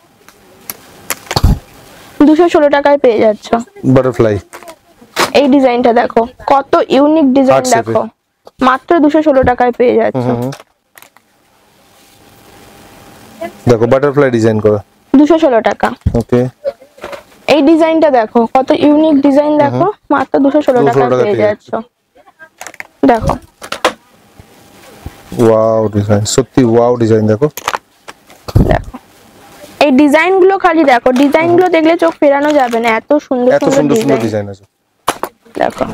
216 টাকায় পেয়ে যাচ্ছ। বাটারফ্লাই, এই ডিজাইনটা দেখো, কত ইউনিক ডিজাইন Heart shape দেখো, মাত্র 216 টাকায় পেয়ে যাচ্ছ। দেখো বাটারফ্লাই ডিজাইন করা, 216 টাকা। ওকে, এই ডিজাইনটা দেখো, কত ইউনিক ডিজাইন দেখো, মাত্র 216 টাকায় পেয়ে যাচ্ছ। দেখো ওয়াও ডিজাইন, সত্যি ওয়াও ডিজাইন, দেখো দেখো এই ডিজাইন গুলো খালি দেখো, ডিজাইন গুলো দেখলে চোখ ফেরানো যাবে না, এত সুন্দর এত সুন্দর সুন্দর ডিজাইন। ডিজাইন আছে, দেখো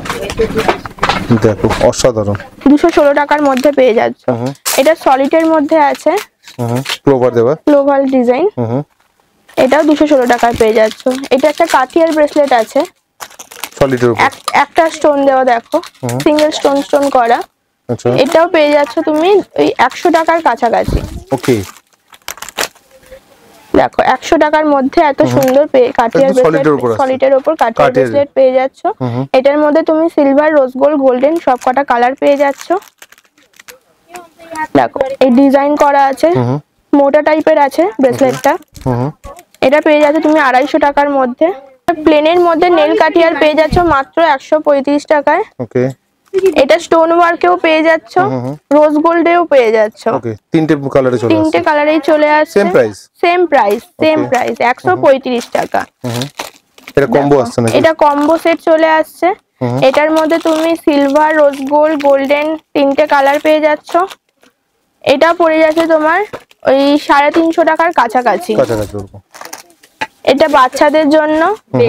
দেখো অসাধারণ। 216 টাকার মধ্যে পেয়ে যাচ্ছ। এটা সলিডের মধ্যে আছে, ক্লোভার দেওয়া, গ্লোবাল ডিজাইন। এটাও 216 টাকায় পেয়ে যাচ্ছ। এটা একটা কাঠিয়ার ব্রেসলেট আছে, সলিডের উপর, একটা স্টোন দেওয়া দেখো, সিঙ্গেল স্টোন করা। আচ্ছা, এটাও পেয়ে যাচ্ছ তুমি ওই 100 টাকার কাছাকাছি। ওকে, দেখো 100 টাকার মধ্যে এত সুন্দর কাঠিয়ার ব্রেসলেট, সলিডের উপর কাঠিয়ার ব্রেসলেট পেয়ে যাচ্ছ। এটার মধ্যে তুমি সিলভার, রোজ গোল্ড, গোল্ডেন সব কটা কালার পেয়ে যাচ্ছ। দেখো এই ডিজাইন করা আছে, মোটা টাইপের আছে ব্রেসলেটটা। এটা পেয়ে যাচ্ছ তুমি 250 টাকার মধ্যে। প্লেনের মধ্যে নেল কাঠিয়ার পেয়ে যাচ্ছ মাত্র 135 টাকায়। ওকে, এটা স্টোন ওয়ার্কেও পেয়ে যাচ্ছ, রোজ গোল্ডেও পেয়ে যাচ্ছ। ওকে, তিনটে কালারে চলে আসছে, তিনটে কালারেই চলে আসছে। সেম প্রাইস, সেম প্রাইস 135 টাকা। এটা কম্বো আসছে নাকি? এটা কম্বো সেট চলে আসছে। এটার মধ্যে তুমি সিলভার, রোজ গোল্ড, গোল্ডেন তিনটে কালার পেয়ে যাচ্ছ। এটা পড়ে যাচ্ছে তোমার ওই 350 টাকার কাছাকাছি। এটা বাচ্চাদের জন্য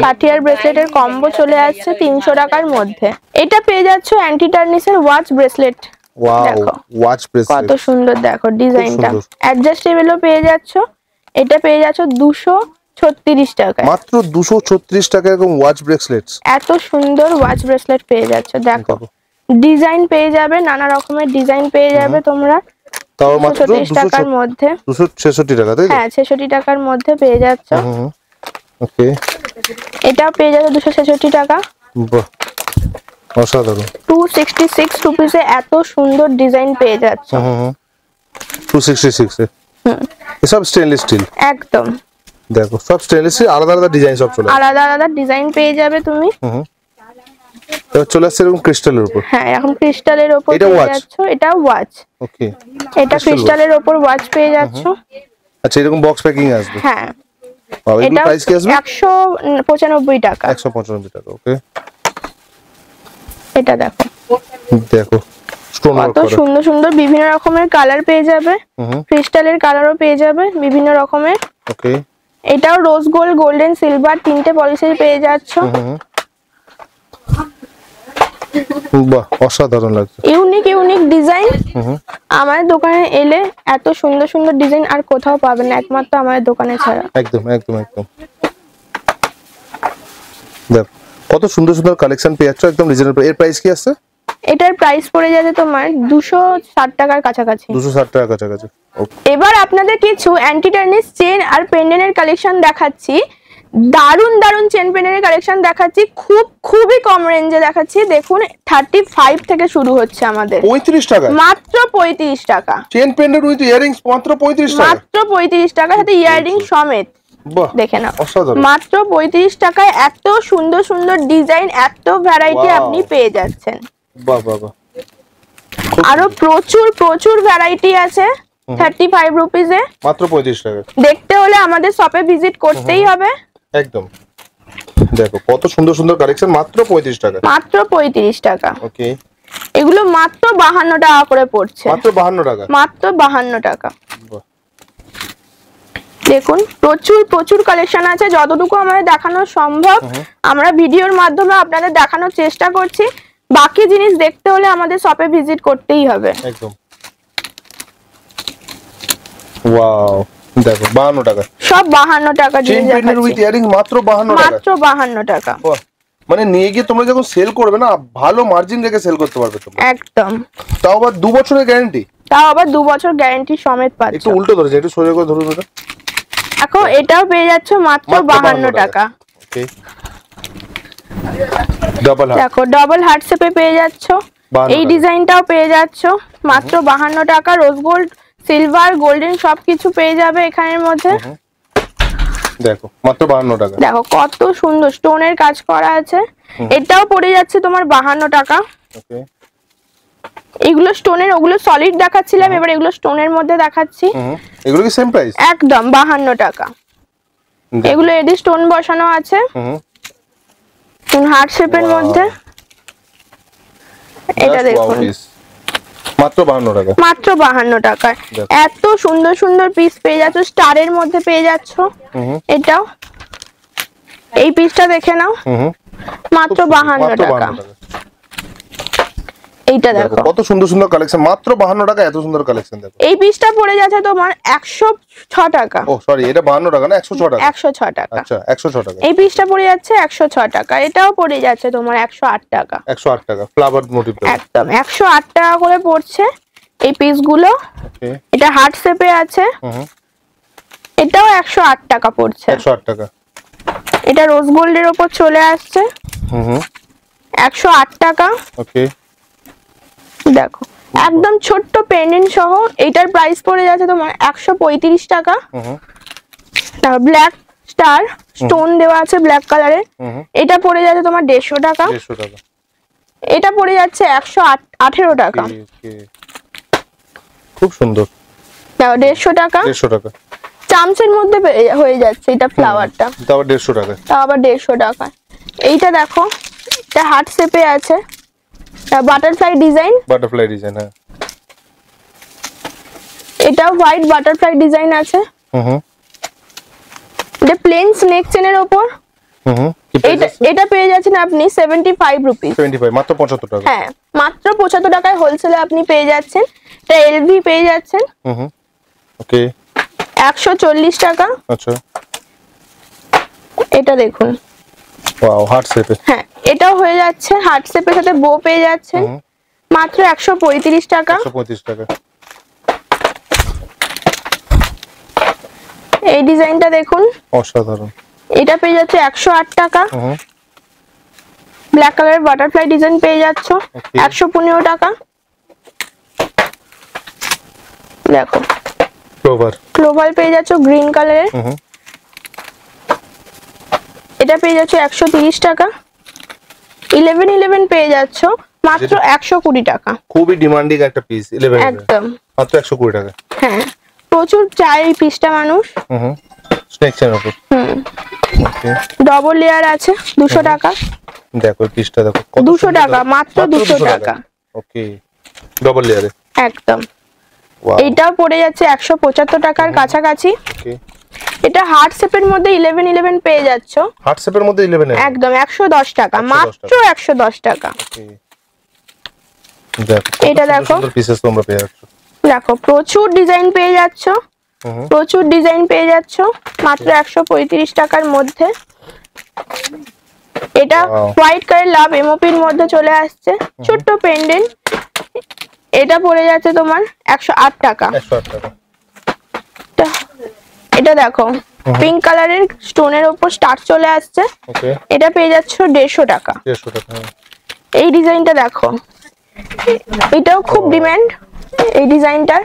কাঠিয়ার ব্রেসলেটের কম্বো চলে আসছে 300 টাকার মধ্যে। এটা পেয়ে যাচ্ছ অ্যান্টি টার্নিসের watch bracelet. Wow, watch bracelet কত সুন্দর দেখো ডিজাইনটা, অ্যাডজাস্টেবলও পেয়ে যাচ্ছ। এটা পেয়ে যাচ্ছ 236 টাকায়। মাত্র 236 টাকা এরকম ওয়াচ ব্রেসলেটস। এত সুন্দর ওয়াচ ব্রেসলেট পেয়ে যাচ্ছ। দেখো ডিজাইন পেয়ে যাবে, নানা রকমের ডিজাইন পেয়ে যাবে তোমরা। তাও মাত্র 236 টাকার মধ্যে। 266 টাকা, তাই তো? হ্যাঁ 66 টাকার মধ্যে পেয়ে যাচ্ছ। ওকে, এটাও পেয়ে যাবে 266 টাকা। বাহ, অসাধারণ। 266 রুপিসে এত সুন্দর ডিজাইন পেয়ে যাচ্ছ। 266 এ এসব স্টেনলেস স্টিল। একদম দেখো সব স্টেনলেস স্টিল, আলাদা আলাদা ডিজাইন সব চলে আসে। আলাদা আলাদা ডিজাইন পেয়ে যাবে তুমি। এবার চলে আসছে এরকম ক্রিস্টালের উপর। হ্যাঁ এখন ক্রিস্টালের উপর এটা পেয়ে watch? যাচ্ছ। এটা ওয়াচ। ওকে, এটা ক্রিস্টালের উপর ওয়াচ পেয়ে যাচ্ছ। আচ্ছা এরকম বক্স প্যাকিং আসবে। হ্যাঁ বাবা, এগুলো এটা প্রাইস কি আসবে? 195 টাকা। 195 টাকা। ওকে, এটা দেখো দেখো স্টোন ওয়ার্ক কত করা। সুন্দর সুন্দর বিভিন্ন রকমের কালার পেয়ে যাবে। ক্রিস্টালের কালারও পেয়ে যাবে বিভিন্ন রকমের। ওকে, এটাও রোজ গোল্ড, গোল্ডেন, সিলভার তিনটে পলিসি পেয়ে যাচ্ছ। বাহ, অসাধারণ লাগছে। Unique unique design. আমাদের দোকানে এলে এত সুন্দর সুন্দর ডিজাইন আর কোথাও পাবেন না, একমাত্র আমাদের দোকানে ছাড়া। একদম একদম একদম। দেখো কত সুন্দর সুন্দর কালেকশন পেয়ে যাচ্ছ একদম রিজনেবল। এর প্রাইস কি আছে? এটার প্রাইস পড়ে যাবে তোমার 260 টাকার কাছাকাছি। 260 টাকা কাছাকাছি। ওকে, এবার আপনাদের কিছু অ্যান্টি টার্নিশ চেন আর পেন্ডেন্টের কালেকশন দেখাচ্ছি। দারুন দারুন চেন পেন্ডেন্টের কালেকশন দেখাচ্ছি, খুবই কম রেঞ্জে দেখাচ্ছি। দেখুন 35 থেকে শুরু হচ্ছে আমাদের। 35 টাকা মাত্র 35 টাকা। চেন পেন্ডেন্ট উইথ ইয়ারিংস মাত্র 35 টাকা। মাত্র 35 টাকা, সাথে ইয়াররিং সমেত। বাহ, দেখে নাও অসাধারণ। মাত্র 35 টাকায় এত সুন্দর সুন্দর ডিজাইন, এত ভ্যারাইটি Wow. আপনি পেয়ে যাচ্ছেন। বাহ বাহ বাহ, আরো প্রচুর প্রচুর ভ্যারাইটি আছে 35 রুপিসে। মাত্র 35 টাকা। দেখতে হলে আমাদের শপে ভিজিট করতেই হবে। একদম, দেখো কত সুন্দর সুন্দর কালেকশন মাত্র 35 টাকা। মাত্র 35 টাকা। ওকে, এগুলো মাত্র 52 টাকা করে পড়ছে। মাত্র 52 টাকা। মাত্র 52 টাকা। বাহ, দেখুন প্রচুর প্রচুর কালেকশন আছে, যতটুকু আমাদের দেখানো সম্ভব আমরা ভিডিওর মাধ্যমে আপনাদের দেখানোর চেষ্টা করছি। বাকি জিনিস দেখতে হলে আমাদের শপে ভিজিট করতেই হবে। একদম। ওয়াও, দেখো 52 টাকা। সব 52 টাকা চেন জিনিস পেন্ডেন্ট উইথ দেখাচ্ছি। ইয়ারিং মাত্র 52 টাকা। মাত্র 52 টাকা। বাহ, মানে নিয়ে গিয়ে তোমরা যখন সেল করবে না, ভালো মার্জিন রেখে সেল করতে পারবে তোমরা। একদম, তাও আবার 2 বছরের গ্যারান্টি। তাও আবার 2 বছর গ্যারান্টি সমেত পাচ্ছ। একটু উল্টো ধরেছে, একটু সোজা করে ধরুন এটা। এখন এটাও পেয়ে যাচ্ছ মাত্র 52 টাকা। ওকে, ডাবল হার্ট। দেখো ডবল হার্ট শেপে পেয়ে যাচ্ছ। 52 এই টাকা। ডিজাইনটাও পেয়ে যাচ্ছ মাত্র 52 টাকা। রোজ গোল্ড, সিলভার, গোল্ডেন সবকিছু পেয়ে যাবে এখানের মধ্যে। দেখো মাত্র 52 টাকা। দেখো কত সুন্দর স্টোনের কাজ করা আছে। এটাও পড়ে যাচ্ছে তোমার 52 টাকা। ওকে, এগুলো স্টোনের, ওগুলো সলিড দেখাচ্ছিলাম, এবার এগুলো স্টোনের মধ্যে দেখাচ্ছি। এগুলো কি সেম প্রাইস? একদম 52 টাকা। এগুলো এডি স্টোন বসানো আছে হার্ট শেপের Wow. মধ্যে। এটা Just wow দেখুন piece। মাত্র 52 টাকা। মাত্র 52 টাকায় দেখো। এত সুন্দর সুন্দর পিস পেয়ে যাচ্ছ। স্টারের মধ্যে পেয়ে যাচ্ছ। এটাও এই পিসটা দেখে নাও মাত্র 52 মাত্র টাকা। 52 টাকা। এইটা দেখো দেখো কত সুন্দর সুন্দর কালেকশন, মাত্র 52 টাকা এত সুন্দর কালেকশন। দেখো এই পিসটা পড়ে যাচ্ছে তোমার 106 টাকা। ও সরি, এটা 52 টাকা না, 106 টাকা। 106 টাকা। আচ্ছা 106 টাকা। এই পিসটা পড়ে যাচ্ছে 106 টাকা। এটাও পড়ে যাচ্ছে তোমার 108 টাকা। 108 টাকা ফ্লাওয়ার মোটিভ। একদম 108 টাকা করে পড়ছে এই পিসগুলো। ওকে, এটা হার্ট শেপে আছে। এটাও 108 টাকা পড়ছে। 108 টাকা। এটা রোজ গোল্ডের উপর চলে আসছে 108 টাকা। ওকে, দেখো একদম ছোট্ট পেন্ডেন্ট সহ এইটার প্রাইস পড়ে যাচ্ছে তোমার 135 টাকা। তারপর ব্ল্যাক স্টার স্টোন দেওয়া আছে ব্ল্যাক কালারের। এটা পড়ে যাচ্ছে তোমার 150 টাকা। 150 টাকা। এটা পড়ে যাচ্ছে 118 টাকা। ওকে, খুব সুন্দর। দেখো 150 টাকা। 150 টাকা। চামচের মধ্যে হয়ে যাচ্ছে এটা ফ্লাওয়ারটা। তাও 150 টাকা। তাও আবার 150 টাকা। এইটা দেখো এটা হার্ট শেপে আছে, বাটারফ্লাই ডিজাইন। Butterfly design. হ্যাঁ, এটাও হোয়াইট বাটারফ্লাই ডিজাইন আছে। এটা প্লেন স্নেক চেনের উপর। এটা পেয়ে যাচ্ছেন আপনি 75 রুপিস। 75 মাত্র 75 টাকা। হ্যাঁ মাত্র 75 টাকায় হোলসেলে আপনি পেয়ে যাচ্ছেন। এটা এলভি পেয়ে যাচ্ছেন। ওকে, 140 টাকা। আচ্ছা, এটা দেখুন, ওয়াও, হার্ট শেপে। হ্যাঁ এটাও হয়ে যাচ্ছে, হার্ট শেপের সাথে বো পেয়ে যাচ্ছেন মাত্র 135 টাকা। 135 টাকা। এই ডিজাইনটা দেখুন, অসাধারণ। এটা পেয়ে যাচ্ছে 108 টাকা। ব্ল্যাক কালারের বাটারফ্লাই ডিজাইন পেয়ে যাচ্ছ 115 টাকা। দেখো ক্লোভার পেয়ে যাচ্ছ গ্রিন কালারের, এটা পেয়ে যাচ্ছ 130 টাকা। 1111 পেয়ে যাচ্ছ মাত্র 120 টাকা। খুবই ডিমান্ডিং একটা পিস 11 একদম মাত্র 120 টাকা। হ্যাঁ প্রচুর চাই এই পিসটা মানুষ। Snake chain okay. Okay, double layer আছে 200 টাকা। দেখো এই পিসটা দেখো, 200 টাকা, মাত্র 200 টাকা। ওকে, ডবল লেয়ারে একদম। ওয়াও, এইটাও পড়ে যাচ্ছে 175 টাকার কাছাকাছি। ওকে, এটা হার্ট শেপের মধ্যে 1111 পেয়ে যাচ্ছ হার্ট শেপের মধ্যে 11 একদম 110 টাকা, মাত্র 110 টাকা। ওকে, দেখো এটা দেখো, সুন্দর পিসেস তোমরা পেয়ে যাচ্ছ। দেখো প্রচুর ডিজাইন পেয়ে যাচ্ছ, প্রচুর ডিজাইন পেয়ে যাচ্ছ মাত্র 135 টাকার মধ্যে। এটা হোয়াইট কালার লাভ এমওপির মধ্যে চলে আসছে, ছোট্ট পেন্ডেন্ট। এটা পড়ে যাচ্ছে তোমার 108 টাকা। 108 টাকা। এটা দেখো পিঙ্ক কালারের স্টোনের উপর স্টার চলে আসছে, ওকে, এটা পেয়ে যাচ্ছ 150 টাকা। 150 টাকা। এই ডিজাইনটা দেখো, এটাও খুব ডিমান্ড। এই ডিজাইনটার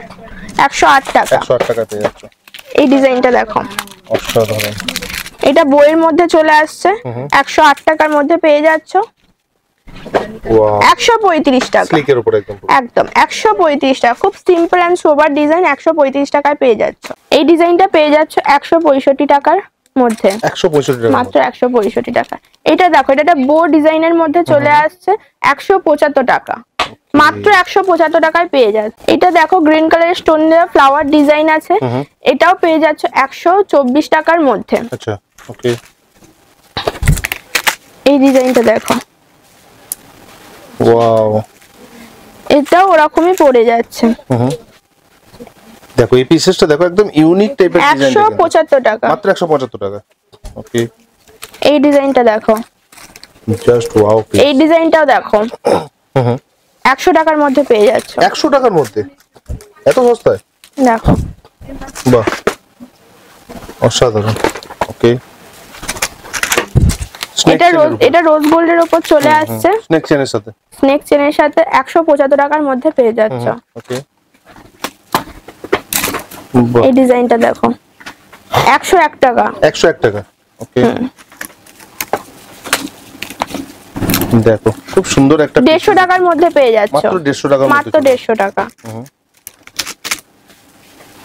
108 টাকা। 108 টাকা পেয়ে যাচ্ছ। এই ডিজাইনটা দেখো, অসাধারণ। এটা বইয়ের মধ্যে চলে আসছে 108 টাকার মধ্যে পেয়ে যাচ্ছ। ওয়াও, 135 টাকা। স্লিকের উপর একদম পুরো। একদম 135 টাকা, খুব সিম্পল এন্ড সোবার ডিজাইন 135 টাকায় পেয়ে যাচ্ছ। এই ডিজাইনটা পেয়ে যাচ্ছ 165 টাকার মধ্যে, 165 টাকা মাত্র 165 টাকা। এটা দেখো, এটা একটা বো ডিজাইনের মধ্যে চলে আসছে 175 টাকা, মাত্র 175 টাকায় পেয়ে যাচ্ছে। এটা দেখো গ্রিন কালারের স্টোন দেওয়া ফ্লাওয়ার ডিজাইন আছে, এটাও পেয়ে যাচ্ছ 124 টাকার মধ্যে। আচ্ছা, ওকে, এই ডিজাইনটা দেখো, ওয়াও, এটাও ওরকমই পড়ে যাচ্ছে দেখো এই পিসেসটা দেখো, একদম ইউনিক টাইপের ডিজাইন। 175 টাকা, মাত্র 175 টাকা। ওকে, এই ডিজাইনটা দেখো, জাস্ট ওয়াও। এই ডিজাইনটাও দেখো 100 টাকার মধ্যে পেয়ে যাচ্ছ। 100 টাকার মধ্যে এত সস্তায়? দেখো বাহ, অসাধারণ। ওকে, এটা রোজ গোল্ডের উপর চলে আসছে, স্নেক চেনের সাথে। স্নেক চেনের সাথে 175 টাকার মধ্যে পেয়ে যাচ্ছ। ওকে, এই ডিজাইনটা দেখো 101 টাকা। 101 টাকা। ওকে, দেখো খুব সুন্দর একটা 150 টাকার মধ্যে পেয়ে যাচ্ছ, মাত্র 150 টাকা। মাত্র 150 টাকা।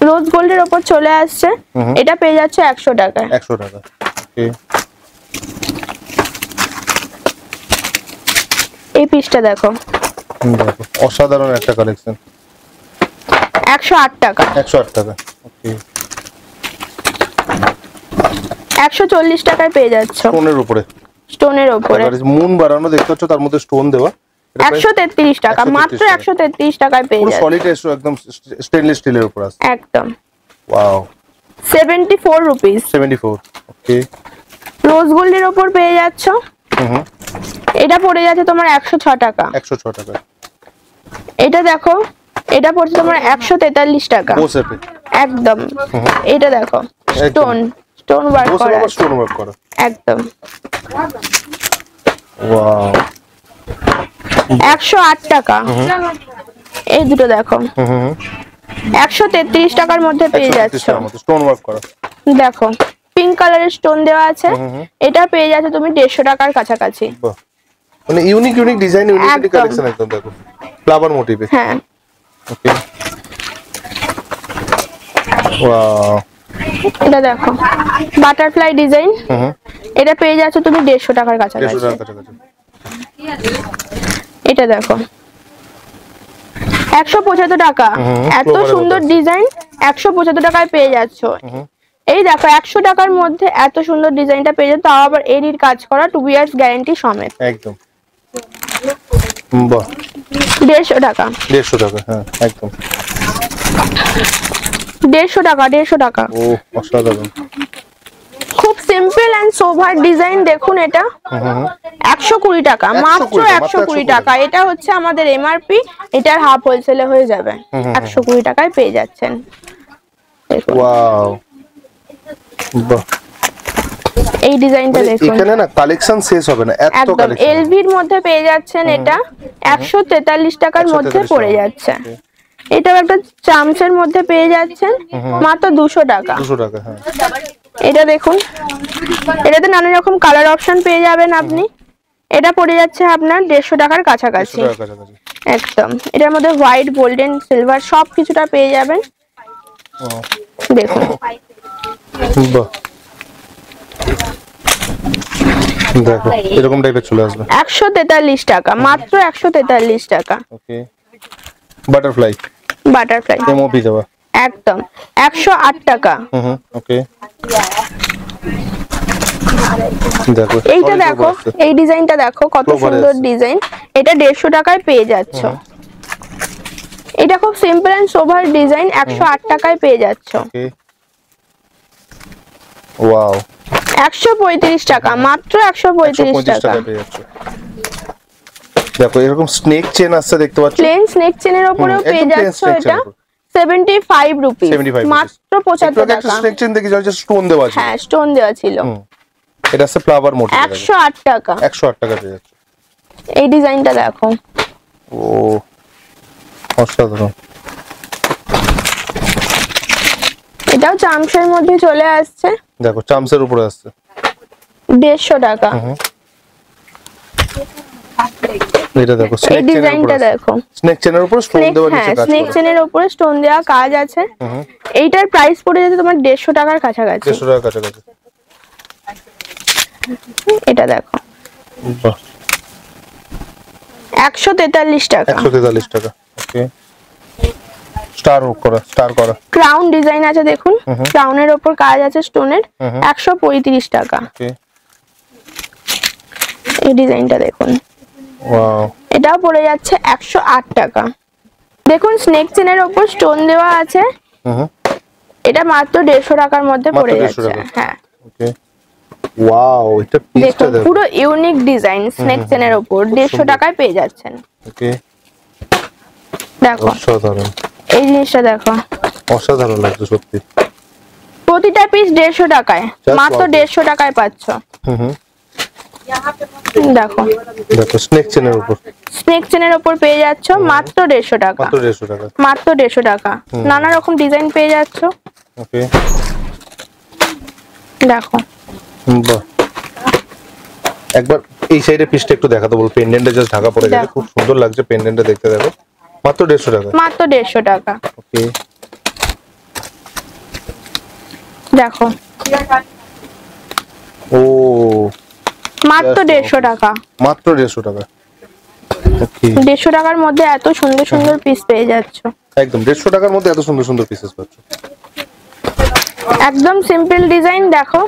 রোজ গোল্ডের উপর চলে আসছে, এটা পেয়ে যাচ্ছ 100 টাকায়। 100 টাকা। ওকে, এই পিসটা দেখো, দেখো অসাধারণ একটা কালেকশন। 108 টাকা। 108 টাকা। ওকে, 140 টাকায় পেয়ে যাচ্ছ স্টোনের উপরে। স্টোনের উপরে মুন বানানো দেখতে পাচ্ছ, তার মধ্যে স্টোন দেওয়া। 133 টাকা, মাত্র 133 টাকায় পেয়ে যাচ্ছ। সলিড একদম স্টেনলেস স্টিলের উপর আছে। একদম ওয়াও, 74 রুপিস। 74। ওকে, রোজ গোল্ডের উপর পেয়ে যাচ্ছ, এটা পড়ে যাচ্ছে তোমার 106 টাকা। 106 টাকা। এটা দেখো, এটা পড়ছে তোমার 143 টাকা। বোসেপে একদম। এটা দেখো স্টোন ওয়ার্ক করা, স্টোন ওয়ার্ক করা। একদম। ওয়াও, 108 টাকা। এই দুটো দেখো 133 টাকার মধ্যে পেয়ে যাচ্ছ। স্টোন ওয়ার্ক করা। দেখো পিঙ্ক কালারের স্টোন দেওয়া আছে, এটা পেয়ে যাচ্ছে তুমি 150 টাকার কাছাকাছি। বাহ, মানে ইউনিক ডিজাইন, ইউনিক কালেকশন একদম। দেখো ফ্লাওয়ার মোটিভে। হ্যাঁ, ওকে, ওয়াও, এটা দেখো বাটারফ্লাই ডিজাইন, এটা পেয়ে যাচ্ছ তুমি 150 টাকার কাছাকাছি। 150 টাকার কাছাকাছি। এটা দেখো 175 টাকা। এত সুন্দর ডিজাইন 175 টাকায় পেয়ে যাচ্ছ। এই দেখো 100 টাকার মধ্যে এত সুন্দর ডিজাইনটা পেয়ে যাচ্ছ, তাও আবার এডির কাজ করা, 2 ইয়ার্স গ্যারান্টি সমেত। একদম, বাহ, 150 টাকা। 150 টাকা। হ্যাঁ, একদম 150 টাকা, 150 টাকা। ও অসাধারণ। খুব সিম্পল এন্ড সোভার ডিজাইন, দেখুন এটা 120 টাকা, মাত্র 120 টাকা। এটা হচ্ছে আমাদের এমআরপি, এটার হাফ হোলসেলে হয়ে যাবে, 120 টাকায় পেয়ে যাচ্ছেন। দেখুন ওয়াও, বাহ, এই ডিজাইনটা দেখুন। এখানে না কালেকশন শেষ হবে না, এত একদম কালেকশন। এলভির মধ্যে পেয়ে যাচ্ছেন, এটা 143 টাকার মধ্যে পড়ে যাচ্ছে। এটাও একটা চামচের মধ্যে পেয়ে যাচ্ছেন মাত্র 200 টাকা। 200 টাকা, হ্যাঁ। এটা দেখুন, এটাতে নানা রকম কালার অপশন পেয়ে যাবেন আপনি। এটা পড়ে যাচ্ছে আপনার 150 টাকার কাছাকাছি। 100 টাকার কাছাকাছি। একদম, এটার মধ্যে হোয়াইট, গোল্ডেন, সিলভার সব কিছুটা পেয়ে যাবেন। দেখুন বাহ, দেখো এরকম টাইপের চলে আসবে। 143 টাকা, মাত্র 143 টাকা। ওকে, বাটারফ্লাই, বাটারফ্লাই এমওপি দেওয়া। একদম 108 টাকা। ওকে, দেখো এইটা দেখো, এই ডিজাইনটা দেখো কত সুন্দর ডিজাইন। এটা 150 টাকায় পেয়ে যাচ্ছ। এটা খুব সিম্পল এন্ড সোভার ডিজাইন, 108 টাকায় পেয়ে যাচ্ছ। ওকে, ওয়াও, 135 টাকা, মাত্র 135 টাকা। পেয়ে যাচ্ছে। দেখো এরকম স্নেক চেন আসছে, দেখতে পাচ্ছ। প্লেন স্নেক চেনের উপরেও পেয়ে যাচ্ছ। এটা 75 রুপিস, মাত্র 75 টাকা। স্নেক চেন দেখি যাচ্ছে, স্টোন দেওয়া আছে। হ্যাঁ, স্টোন দেওয়া ছিল। এটা আছে ফ্লাওয়ার মোটিভ, 108 টাকা। 108 টাকা পেয়ে যাচ্ছে। এই ডিজাইনটা দেখো, ও অসাধারণ। এটাও চামচের মধ্যে চলে আসছে, দেখো চামচের উপরে আসছে, 150 টাকা। এটা দেখো এই ডিজাইনটা দেখো, স্নেক চেনের উপরে স্টোন দেওয়া নিচে কাজ স্নেক করা। চেনের উপরে স্টোন দেওয়া কাজ আছে। এইটার প্রাইস পড়ে যাচ্ছে তোমার 150 টাকার কাছাকাছি। 150 টাকার কাছাকাছি। এটা দেখো, বাহ, 143 টাকা। 143 টাকা। ওকে, স্টার করা, স্টার করা ক্রাউন ডিজাইন আছে, দেখুন ক্রাউনের উপর কাজ আছে স্টোনের, 135 টাকা। ওকে, এই ডিজাইনটা দেখুন, ওয়াও, এটাও পড়ে যাচ্ছে 108 টাকা। দেখুন স্নেক চেনের উপর স্টোন দেওয়া আছে, এটা মাত্র 150 টাকার মধ্যে পড়ে যাচ্ছে। হ্যাঁ, ওকে, ওয়াও, এটা পিসটা দেখুন দেখো, পুরো ইউনিক ডিজাইন, স্নেক চেনের উপর 150 টাকায় পেয়ে যাচ্ছেন। ওকে, দেখো অসাধারণ, এই জিনিসটা দেখো, অসাধারণ লাগছে সত্যি। প্রতিটা পিস 150 টাকায়, মাত্র 150 টাকায় পাচ্ছ। দেখো দেখো স্নেক চেনের উপর, স্নেক চেনের উপর পেয়ে যাচ্ছ মাত্র 150 টাকা। মাত্র 150 টাকা, মাত্র 150 টাকা। নানা রকম ডিজাইন পেয়ে যাচ্ছ। ওকে, দেখো বাহ, একবার এই সাইডে পিসটা একটু দেখাতে বল, পেন্ডেন্টে জাস্ট ঢাকা পড়ে গেছে, খুব সুন্দর লাগছে পেন্ডেন্টটা দেখতে। দেখো মাত্র 150 টাকা, মাত্র 150 টাকা। ওকে, দেখো ও মাত্র 150 টাকা। মাত্র 150 টাকা, ওকে, 150 টাকার মধ্যে এত সুন্দর সুন্দর পিস পেয়ে যাচ্ছ। একদম 150 টাকার মধ্যে এত সুন্দর সুন্দর পিসেস পাচ্ছ। একদম সিম্পল ডিজাইন দেখো,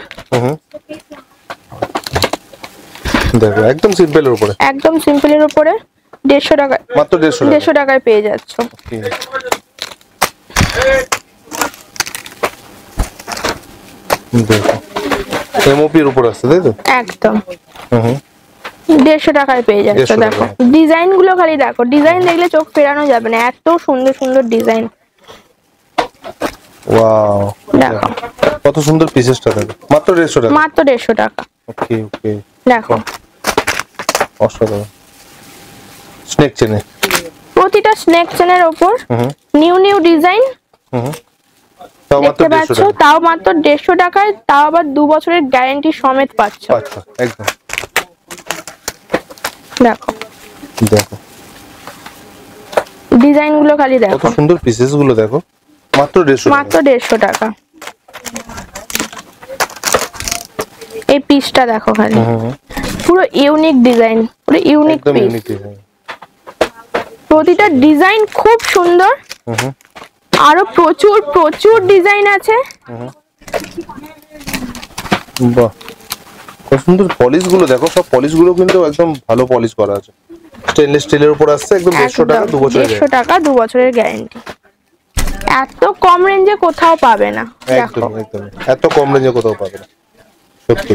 দেখো একদম সিম্পলের উপরে, একদম সিম্পলের উপরে 150 টাকা, মাত্র 150 টাকা, 150 টাকায় পেয়ে যাচ্ছ। ওকে, দেখো এমওপির উপর আছে, তাই তো? একদম হুম, 150 টাকায় পেয়ে যাচ্ছ। 150 দেখো টাকা। ডিজাইন গুলো খালি দেখো, ডিজাইন দেখলে চোখ ফেরানো যাবে না, এত সুন্দর সুন্দর ডিজাইন। ওয়াও, দেখো কত সুন্দর পিসেসটা, দেখো মাত্র 150 টাকা, মাত্র 150 টাকা। ওকে, ওকে, দেখো অসাধারণ। স্নেক চেনে, প্রতিটা স্নেক চেনের উপর নিউ নিউ ডিজাইন তাও মাত্র দেখতে 150 পাচ্ছ, টাকা, তাও মাত্র 150 টাকায়, তাও আবার 2 বছরের গ্যারান্টি সমেত পাচ্ছ। আচ্ছা, একদম দেখো দেখো ডিজাইন গুলো খালি কত দেখো, সুন্দর পিসেস গুলো, দেখো মাত্র 150 টাকা, মাত্র 150 টাকা। এই পিসটা দেখো খালি, পুরো ইউনিক ডিজাইন, পুরো ইউনিক একদম পিস। Unique design. প্রতিটা ডিজাইন খুব সুন্দর, আরো প্রচুর প্রচুর ডিজাইন আছে। বাহ, কত সুন্দর পলিশ গুলো, দেখো সব পলিশ গুলো কিন্তু একদম ভালো পলিশ করা আছে। স্টেনলেস স্টিলের উপর আসছে, একদম 150 টাকা, 2 বছরের 150 টাকা, 2 বছরের গ্যারান্টি। এত কম রেঞ্জে কোথাও পাবে না। দেখো একদম একদম এত কম রেঞ্জে কোথাও পাবে না সত্যি।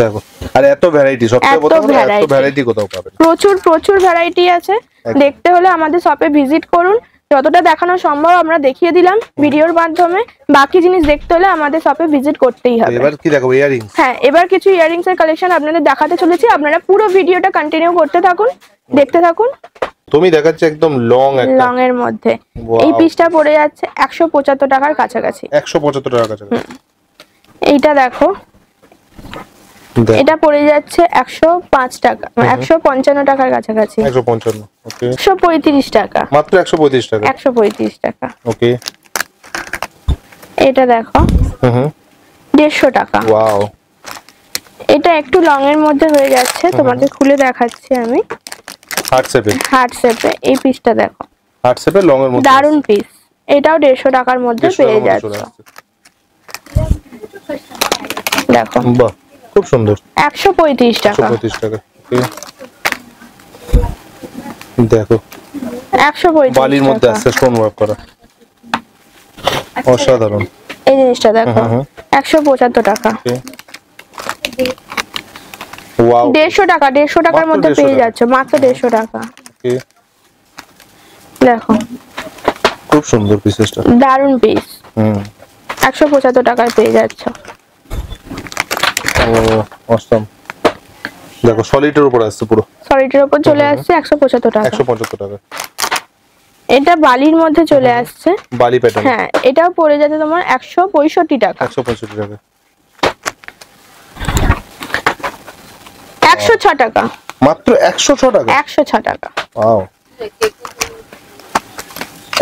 দেখো আর এত ভ্যারাইটি, সবচেয়ে এত বড় কথা এত variety। ভ্যারাইটি কোথাও পাবে না। প্রচুর প্রচুর ভ্যারাইটি আছে। দেখতে হলে আমাদের শপে ভিজিট করুন। যতটা দেখানো সম্ভব আমরা দেখিয়ে দিলাম ভিডিওর মাধ্যমে। বাকি জিনিস দেখতে হলে আমাদের শপে ভিজিট করতেই তো হবে। এবার কি দেখো ইয়ারিং? হ্যাঁ, এবার কিছু ইয়ারিংস এর কালেকশন আপনাদের দেখাতে চলেছি। আপনারা পুরো ভিডিওটা কন্টিনিউ করতে থাকুন, দেখতে থাকুন। তুমি দেখাচ্ছে একদম লং একটা, লং এর মধ্যে Wow। এই পিসটা পড়ে যাচ্ছে 175 টাকার কাছাকাছি। 175 টাকা কাছাকাছি। এইটা দেখো, দেখো, এটা পড়ে যাচ্ছে 105 টাকা, 155 টাকার কাছাকাছি। 155। ওকে, 135 টাকা, মাত্র 135 টাকা। 135 টাকা। ওকে, এটা দেখো হুম 150 টাকা। ওয়াও, এটা একটু লং এর মধ্যে হয়ে যাচ্ছে, তোমাদের খুলে দেখাচ্ছি আমি। হার্ট শেপে, হার্ট শেপে এই পিসটা দেখো, হার্ট শেপে লং এর মধ্যে দারুন পিস। এটাও 150 টাকার মধ্যে 150 পেয়ে টাকার মধ্যে চলে যাচ্ছে। আসছে। দেখো বাহ, খুব সুন্দর। 135 টাকা, 135 টাকা। ওকে, দেখো 135 বালির মধ্যে টাকা। আসছে স্টোন ওয়ার্ক করা, অসাধারণ। এই জিনিসটা দেখো হুম। 175 টাকা। ওকে, ওয়াও, 150 টাকা, 150 টাকার মাত্র মধ্যে 150 পেয়ে টাকা। যাচ্ছে, মাত্র 150 টাকা। ওকে, দেখো খুব সুন্দর পিসেসটা। দারুন পিস, হুম 175 টাকায় পেয়ে যাচ্ছে। ও অসম। দেখো সলিডের উপর আসছে পুরো, সলিডের উপর চলে আসছে 175 টাকা। 175 টাকা। এটা বালির মধ্যে চলে আসছে। বালি প্যাটার্ন, হ্যাঁ, এটাও পড়ে যাচ্ছে তোমার 165 টাকা। 165 টাকা। 106 টাকা, মাত্র 106 টাকা। 106 টাকা। ওয়াও,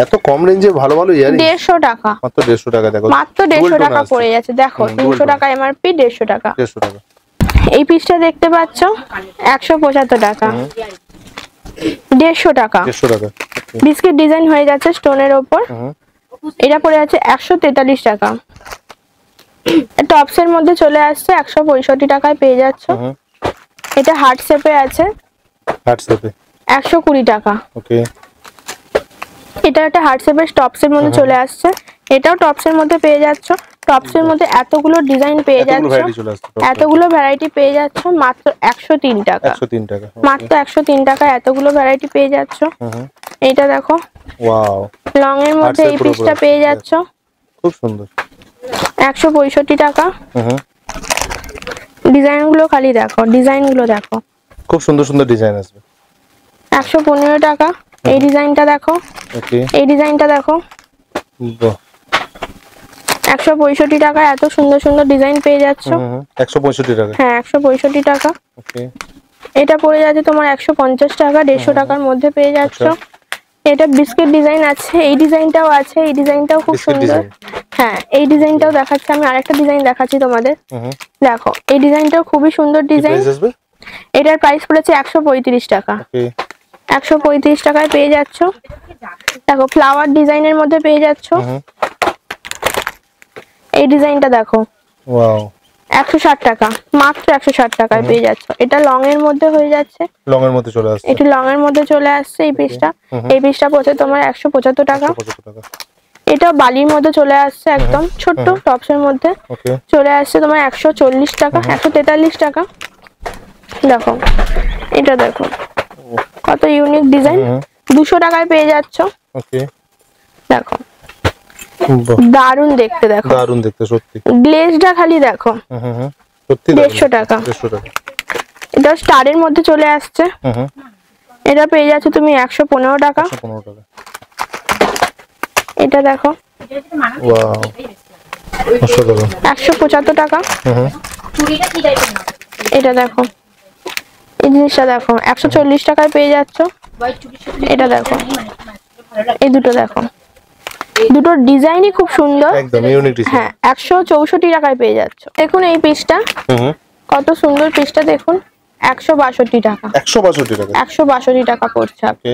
এত কম রেঞ্জে ভালো ভালো ইয়ারিং 150 টাকা, মাত্র 150 টাকা। দেখো মাত্র 150 টাকা পড়ে যাচ্ছে। দেখো 300 টাকা এমআরপি, 150 টাকা। 150 টাকা। এই পিসটা দেখতে পাচ্ছ 175 টাকা, 150 টাকা। 150 টাকা। বিস্কিট ডিজাইন হয়ে যাচ্ছে স্টোনের ওপর। হুম এটা পড়ে যাচ্ছে 143 টাকা। টপস এর মধ্যে চলে আসছে 165 টাকায় পেয়ে যাচ্ছ। হুম এটা হার্ট শেপে আছে, হার্ট শেপে। 120 টাকা। ওকে, এটা একটা হার্ট শেপের টপস এর মধ্যে চলে আসছে। এটাও টপস এর মধ্যে পেয়ে যাচ্ছ। টপস এর মধ্যে এতগুলো ডিজাইন পেয়ে এতগুলো যাচ্ছ, ভ্যারাইটি চলে আসছে। এতগুলো ভ্যারাইটি পেয়ে যাচ্ছ মাত্র 103 টাকা। 103 টাকা। মাত্র 103 টাকায় এতগুলো ভ্যারাইটি পেয়ে যাচ্ছ। হুম এইটা দেখো ওয়াও, লং এর মধ্যে এই Hearts এর পুরো পিসটা পুরো। পেয়ে যাচ্ছ খুব সুন্দর। 165 টাকা। হুম ডিজাইন গুলো খালি দেখো, ডিজাইন গুলো দেখো। খুব সুন্দর সুন্দর ডিজাইন আসবে। 115 টাকা। এই ডিজাইনটা দেখো, ওকে, এই ডিজাইনটা দেখো। বাহ, 165 টাকা এত সুন্দর সুন্দর ডিজাইন পেয়ে যাচ্ছ। 165 টাকা। হ্যাঁ, 165 টাকা। ওকে, এটা পড়ে যাচ্ছে তোমার 150 টাকা, 150 টাকার মধ্যে পেয়ে যাচ্ছ। এটা বিস্কিট ডিজাইন আছে, এই ডিজাইনটাও আছে, এই ডিজাইনটাও খুব বিস্কিট সুন্দর। ডিজাইন। হ্যাঁ, এই ডিজাইনটাও দেখাচ্ছি আমি। আরেকটা ডিজাইন দেখাচ্ছি তোমাদের। হুম দেখো এই ডিজাইনটাও খুবই সুন্দর ডিজাইন। প্রাইস আসবে? এটার প্রাইস পড়েছে 135 টাকা। ওকে, 135 টাকায় পেয়ে যাচ্ছ। দেখো ফ্লাওয়ার ডিজাইনের মধ্যে পেয়ে যাচ্ছ। হুম এই ডিজাইনটা দেখো, ওয়াও, 160 টাকা। মাত্র 160 টাকায় পেয়ে যাচ্ছ। এটা লং এর মধ্যে হয়ে যাচ্ছে, লং এর মধ্যে চলে আসছে। একটু লং এর মধ্যে চলে আসছে এই পিসটা। এই পিসটা পড়ছে তোমার 175 টাকা। 175 টাকা। এটা বালির মধ্যে চলে আসছে, একদম ছোট্ট টপস এর মধ্যে ওকে, চলে আসছে তোমার 140 টাকা, 143 টাকা। দেখো এটা দেখো কত ইউনিক ডিজাইন, 200 টাকায় পেয়ে যাচ্ছ। ওকে, দেখো বাহ, দারুন দেখতে, দেখো দারুণ দেখতে সত্যি। গ্লেজটা খালি দেখো, সত্যি 150 টাকা। 150 টাকা। এটা স্টারের মধ্যে চলে আসছে। হুম এটা পেয়ে যাচ্ছ তুমি 115 টাকা। 115 টাকা। এটা দেখো ওয়াও, অসাধারণ। 175 টাকা। হুম এটা দেখো, এই জিনিসটা দেখো 140 টাকায় পেয়ে যাচ্ছ। এটা দেখো, এই দুটো দেখো, দুটো ডিজাইনই খুব সুন্দর। একদম ইউনিক ডিজাইন। হ্যাঁ, 164 টাকায় পেয়ে যাচ্ছ। দেখুন এই পিসটা হুম কত সুন্দর, পিসটা দেখুন 162 টাকা। 162 টাকা। 162 টাকা পড়ছে। ওকে,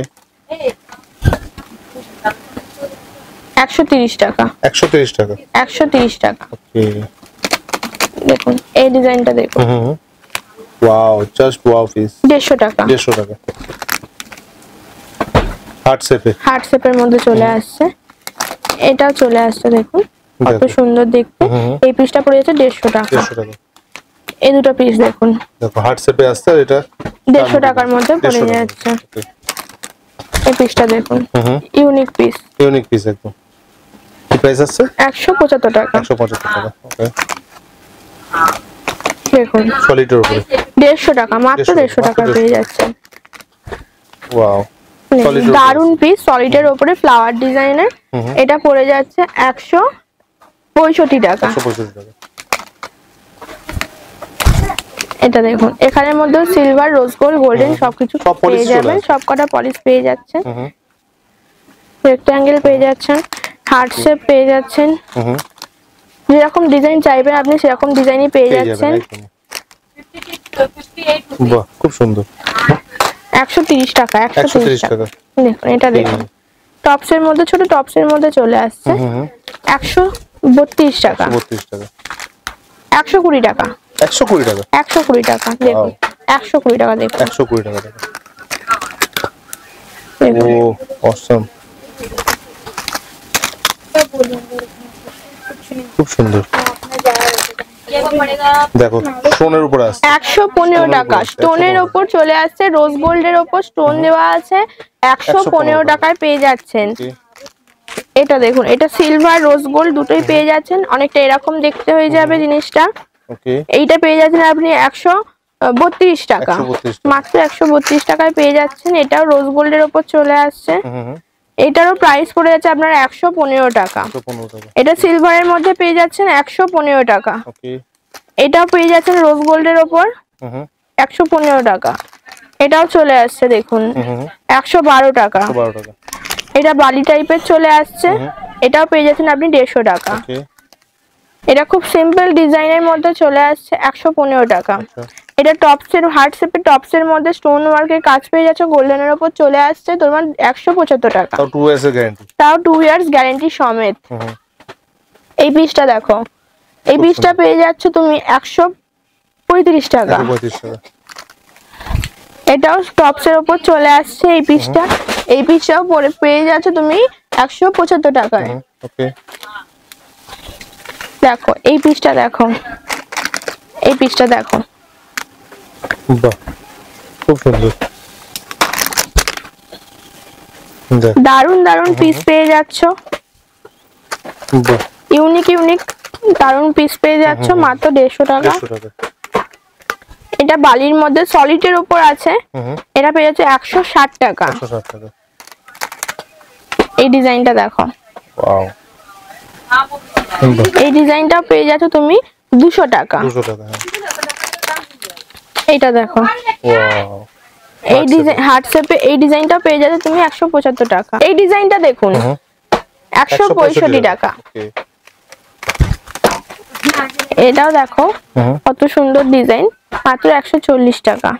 130 টাকা। 130 টাকা। 130 টাকা। ওকে, দেখুন এই ডিজাইনটা দেখুন, হুম ওয়াও, জাস্ট ওয়াও পিস। 150 টাকা। 150 টাকা। হার্ট শেপে। হার্ট শেপের মধ্যে চলে আসছে। এটাও চলে আসছে দেখুন, কত দেখো। সুন্দর দেখতে। এই পিসটা পড়ে যাচ্ছে 150 টাকা। 150 টাকা। এই দুটো পিস দেখুন, দেখো হার্ট শেপে আসছে, আর এটা 150 টাকার মধ্যে পড়ে 150 টাকা। যাচ্ছে। ওকে। এই পিসটা দেখুন, ইউনিক পিস, ইউনিক পিস একদম। কি প্রাইস আসছে? 175 টাকা। 175 টাকা। ওকে। দেখুন সলিডের উপরে 150 টাকা, মাত্র 150 টাকা পেয়ে যাচ্ছে। ওয়াও। Solid এর দারুন পিস, সলিডের উপরে ফ্লাওয়ার ডিজাইনের। এটা পড়ে যাচ্ছে 165 টাকা। 165 টাকা। এটা দেখুন, এখানের মধ্যে সিলভার, রোজ গোল্ড, গোল্ডেন সবকিছু সব polish পেয়ে চলে যাবেন, আসবে। সবকটা পলিশ পেয়ে যাচ্ছেন। রেক্ট্যাঙ্গেল পেয়ে যাচ্ছেন, হার্ট শেপ পেয়ে যাচ্ছেন, যেরকম ডিজাইন চাইবেন আপনি সেরকম ডিজাইনই পেয়ে যাচ্ছেন। বাহ, খুব সুন্দর। 130 টাকা, 130 টাকা। টাকা। দেখুন এটা দেখুন, টপসের মধ্যে, ছোট টপসের মধ্যে চলে আসছে 132 টাকা। 132 টাকা। 120 টাকা, 120 টাকা। 120 টাকা দেখুন, 120 টাকা দেখুন। 120 টাকা। ও দেখুন অসম, খুব সুন্দর। দেখো স্টোনের উপর আছে 115 টাকা, স্টোনের ওপর চলে আসছে, রোজ গোল্ডের ওপর স্টোন দেওয়া আছে, 115 টাকায় পেয়ে যাচ্ছেন। এটা দেখুন, এটা সিলভার, রোজ গোল্ড দুটোই পেয়ে যাচ্ছেন, অনেকটা এরকম দেখতে হয়ে যাবে জিনিসটা। ওকে। এইটা পেয়ে যাচ্ছেন আপনি 132 টাকা, 132 টাকা। মাত্র 132 টাকায় পেয়ে যাচ্ছেন। এটাও রোজ গোল্ডের ওপর চলে আসছে, এটারও প্রাইস পড়ে যাচ্ছে আপনার 115 টাকা। 115 টাকা। এটা সিলভারের মধ্যে পেয়ে যাচ্ছেন 115 টাকা। ওকে। এটাও পেয়ে যাচ্ছেন রোজ গোল্ডের ওপর 115 টাকা। এটাও চলে আসছে দেখুন 112 টাকা। 112 টাকা। এটা বালি টাইপের চলে আসছে, এটাও পেয়ে যাচ্ছেন আপনি 150 টাকা। ওকে। এটা খুব সিম্পল ডিজাইনের মধ্যে চলে আসছে 115 টাকা। এটা টপসের, হার্ট শেপের টপসের মধ্যে স্টোন ওয়ার্কের কাজ পেয়ে যাচ্ছে, গোল্ডেনের উপর চলে আসছে তোমার 175 টাকা, তাও 2 ইয়ার্স এর গ্যারান্টি। তাও 2 ইয়ার্স গ্যারান্টি সমেত। এই পিসটা দেখো, এই পিসটা পেয়ে যাচ্ছ তুমি 135 টাকা। 135 টাকা। এটাও টপসের উপর চলে আসছে এই পিসটা, এই পিসটাও পেয়ে যাচ্ছ তুমি 175 টাকায়। ওকে। দেখো এই পিসটা দেখো, এই পিসটা দেখো, বাহ, খুব সুন্দর। দেখ, দারুন দারুন পিস পেয়ে যাচ্ছ, বাহ, ইউনিক ইউনিক দারুন পিস পেয়ে যাচ্ছ, মাত্র 150 টাকা। 150 টাকা। এটা বালির মধ্যে সলিডের উপর আছে, এটা পেয়ে যাচ্ছে 160 টাকা। 160 টাকা। এই ডিজাইনটা দেখো, ওয়াও, এই ডিজাইনটা পেয়ে যাচ্ছ তুমি 200 টাকা। 200 টাকা। হ্যাঁ। এইটা দেখো, ওয়াও, এই ডিজাইন হার্ট শেপে, এই ডিজাইনটা পেয়ে যাচ্ছে তুমি 175 টাকা। এই ডিজাইনটা দেখুন 165 টাকা। ওকে। এটাও দেখো কত সুন্দর ডিজাইন, মাত্র 140 টাকা।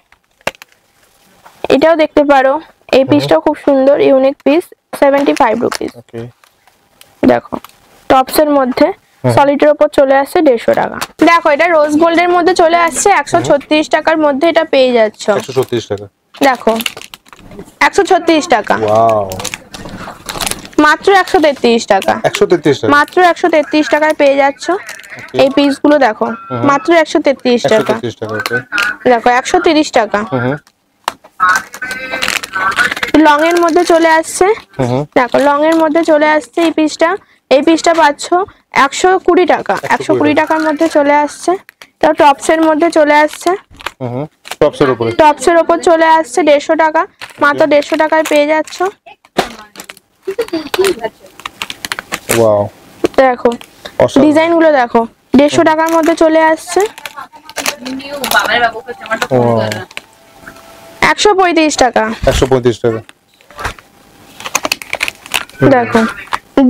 এটাও দেখতে পারো, এই পিসটাও খুব সুন্দর, ইউনিক পিস, 75 রুপিস। ওকে। দেখো টপসের মধ্যে সলিডের উপর চলে আসছে 150 টাকা। দেখো এটা রোজ গোল্ডের মধ্যে চলে আসছে 136 টাকার মধ্যে, এটা পেয়ে যাচ্ছ। 136 টাকা। দেখো 136 টাকা, ওয়াও, মাত্র 133 টাকা, 133 টাকা। মাত্র 133 টাকায় পেয়ে যাচ্ছ। এই পিসগুলো দেখো, মাত্র 133 টাকা। 133 টাকা। ওকে। দেখো 130 টাকা। লং এর মধ্যে চলে আসছে, দেখো লং এর মধ্যে চলে আসছে এই পিসটা, এই পিসটা পাচ্ছ 120 টাকা, 120 টাকার মধ্যে চলে আসছে। তো টপসের মধ্যে চলে আসছে, টপসের উপরে। টপসের ওপর চলে আসছে 150 টাকা, মাত্র 150 টাকায় পেয়ে যাচ্ছ। ওয়াও, দেখো অসাধারণ। ডিজাইন গুলো দেখো, 150 টাকার মধ্যে চলে আসছে। 135 টাকা। 135 টাকা। দেখো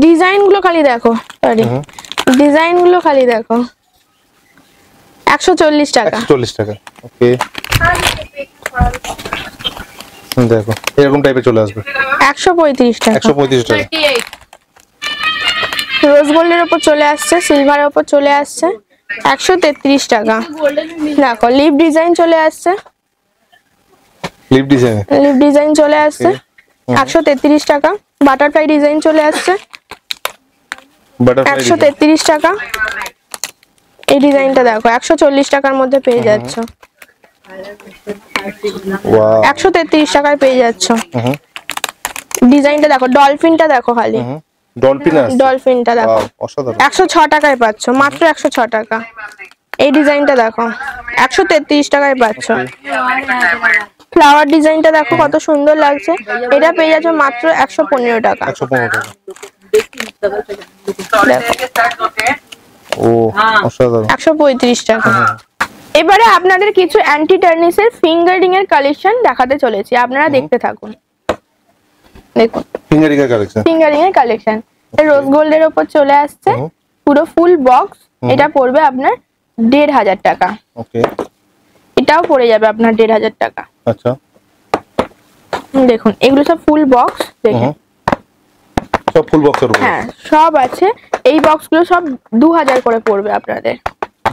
ডিজাইন গুলো খালি দেখো, সরি ডিজাইন গুলো খালি দেখো, 140 টাকা। 140 টাকা। ওকে। দেখো এরকম টাইপের চলে আসবে 135 টাকা। 135 টাকা। রোজ গোল্ডের উপর চলে আসছে, সিলভারের উপর চলে আসছে 133 টাকা। দেখো লিপ ডিজাইন চলে আসছে, লিপ ডিজাইন। লিপ ডিজাইন চলে আসছে 133 টাকা। বাটারফ্লাই ডিজাইন চলে আসছে বাটারফ্লাই 133 টাকা। এই ডিজাইনটা দেখো 140 টাকার মধ্যে পেয়ে যাচ্ছ। ওয়াও 133 টাকায় পেয়ে যাচ্ছ। ডিজাইনটা দেখো, ডলফিনটা দেখো খালি। ডলফিন আছে, ডলফিনটা দেখো ওয়াও অসাধারণ। 106 টাকায় পাচ্ছ, মাত্র 106 টাকা। এই ডিজাইনটা দেখো 133 টাকায় পাচ্ছ। ফ্লাওয়ার ডিজাইনটা দেখো কত সুন্দর লাগছে, এটা পেয়ে যাচ্ছ মাত্র 115 টাকা। 115 টাকা। দেখো ও অসাধারণ। 135 টাকা। এবারে আপনাদের কিছু অ্যান্টি টার্নিসের ফিঙ্গারিং এর কালেকশন দেখাতে চলেছি, আপনারা দেখতে থাকুন। দেখুন ফিঙ্গারিং এর কালেকশন, ফিঙ্গারিং এর কালেকশন রোজ গোল্ডের উপর চলে আসছে, পুরো ফুল বক্স। এটা পড়বে আপনার 1500 টাকা। ওকে, এটাও পড়ে যাবে আপনার 1500 টাকা। আচ্ছা দেখুন এগুলো সব ফুল বক্স, দেখুন সব ফুল বক্সের উপর। হ্যাঁ সব আছে। এই বক্সগুলো সব 2000 করে পড়বে আপনাদের,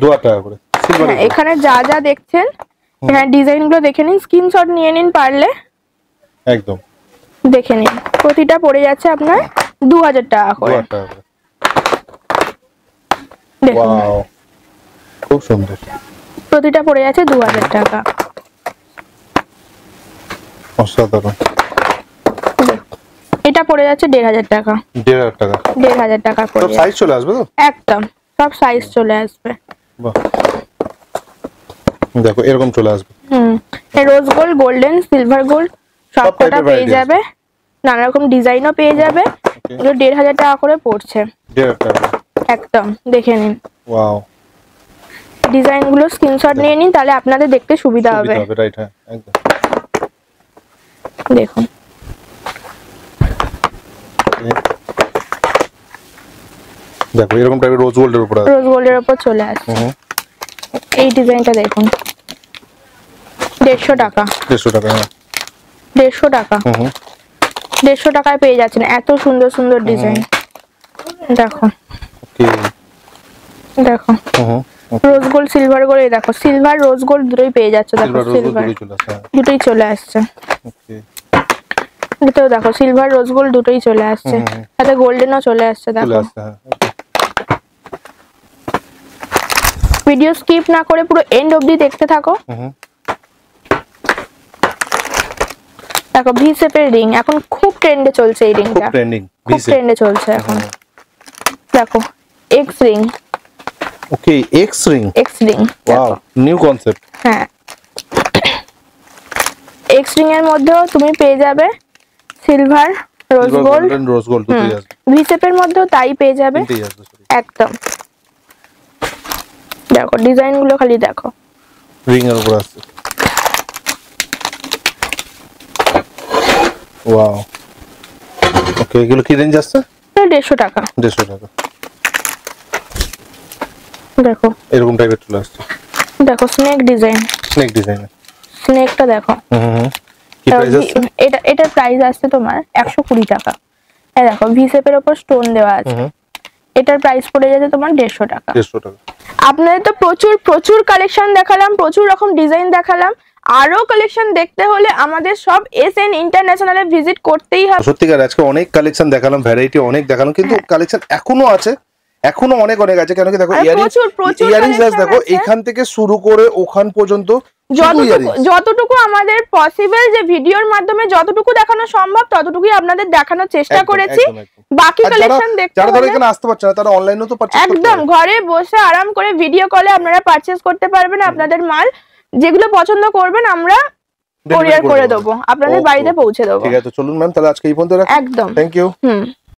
2000 টাকা করে। সিলভার হ্যাঁ, এখানে যা যা দেখছেন, হ্যাঁ ডিজাইনগুলো দেখে নিন, স্ক্রিনশট নিয়ে নিন পারলে, একদম দেখে নিন। প্রতিটা পড়ে যাচ্ছে আপনার 2000 টাকা করে। 2000 টাকা করে। দেখুন ওয়াও খুব সুন্দর। প্রতিটা পড়ে যাচ্ছে 2000 টাকা। অসাধারণ। এটা পড়ে যাচ্ছে 1500 টাকা। 1500 টাকা। 1500 টাকা পড়ে সব যাচ্ছে। সাইজ চলে আসবে তো? একদম সব সাইজ চলে আসবে। বাহ, দেখো এরকম চলে আসবে। Rose gold, golden, silver gold সব সবকটা type এর পেয়ে variety যাবে, নানা রকম ডিজাইনও পেয়ে যাবে। এগুলো 1500 টাকা করে পড়ছে। 1500 টাকা। একদম দেখে নিন ওয়াও, ডিজাইনগুলো, স্ক্রিনশট নিয়ে নিন, তাহলে আপনাদের দেখতে সুবিধা হবে। রাইট, হ্যাঁ একদম। দেখুন দেখো এরকম টাইপের রোজ গোল্ডের উপর আছে। রোজ গোল্ডের উপর চলে আসছে। এই ডিজাইনটা দেখুন 150 টাকা। 150 টাকা, হ্যাঁ 150 টাকা। 150 টাকায় পেয়ে যাচ্ছেন এত সুন্দর সুন্দর ডিজাইন। দেখো ওকে, দেখো রোজ গোল্ড, সিলভার গোল্ড, এই দেখো সিলভার রোজ গোল্ড দুটোই পেয়ে যাচ্ছে। দেখো সিলভার দুটোই চলে আসছে। ওকে, এটাও দেখো সিলভার রোজ গোল্ড দুটোই চলে আসছে, সাথে গোল্ডেনও চলে আসছে। চলে দেখো আসছে, হ্যাঁ। ভিডিও স্কিপ না করে পুরো এন্ড অবধি দেখতে থাকো। দেখো ভি শেপের রিং এখন খুব ট্রেন্ডে চলছে, এই রিংটা খুব ট্রেন্ডিং, খুব ট্রেন্ডে চলছে এখন। দেখো X ring. Okay, X ring. X ring, wow, new concept. হ্যাঁ এক্স রিং এর মধ্যেও তুমি পেয়ে যাবে silver rose gold, rose gold দুটোই আছে। ভি শেপের মধ্যেও তাই পেয়ে যাবে। তিনটেই আছে, সরি। একদম দেখো ডিজাইন গুলো খালি দেখো, রিং এর উপর আছে। ওয়াও, ওকে, এগুলো কি রেঞ্জ আসছে? 150 টাকা। 150 টাকা। দেখো এরকম টাইপের চলে আসছে। দেখো স্নেক ডিজাইন, স্নেক ডিজাইন। স্নেকটা দেখো। কি প্রাইস আছে? এটার প্রাইস আছে তোমার 120 টাকা। এই দেখো ভি শেপের উপর স্টোন দেওয়া আছে। এটার প্রাইস পড়ে যাচ্ছে তোমার 150 টাকা। 150 টাকা। আপনাদের তো প্রচুর প্রচুর কালেকশন দেখালাম, প্রচুর রকম ডিজাইন দেখালাম। আরো কালেকশন দেখতে হলে আমাদের সব এসএন ইন্টারন্যাশনালে ভিজিট করতেই হবে। সত্যিকার আজকে অনেক কালেকশন দেখালাম, ভ্যারাইটি অনেক দেখালাম, কিন্তু কালেকশন এখনো আছে, এখনো অনেক অনেক আছে। কেন কি দেখো ইয়ারিংস দেখো, এখান থেকে শুরু করে ওখান পর্যন্ত যতটুকু আমাদের পসিবল, যে ভিডিওর মাধ্যমে যতটুকু দেখানো সম্ভব ততটুকুই আপনাদের দেখানোর চেষ্টা করেছি। বাকি কালেকশন দেখতে যারা ধরো এখানে আসতে পারছে না, তারা অনলাইনেও তো পারচেজ করতে পারে। একদম ঘরে বসে আরাম করে ভিডিও কলে আপনারা পারচেজ করতে পারবেন। আপনাদের মাল যেগুলো পছন্দ করবেন আমরা কোরিয়ার করে দেবো, আপনাদের বাড়িতে পৌঁছে দেবো। ঠিক আছে, চলুন ম্যাম, তাহলে আজকে এই পর্যন্ত রাখি। একদম, থ্যাংক ইউ।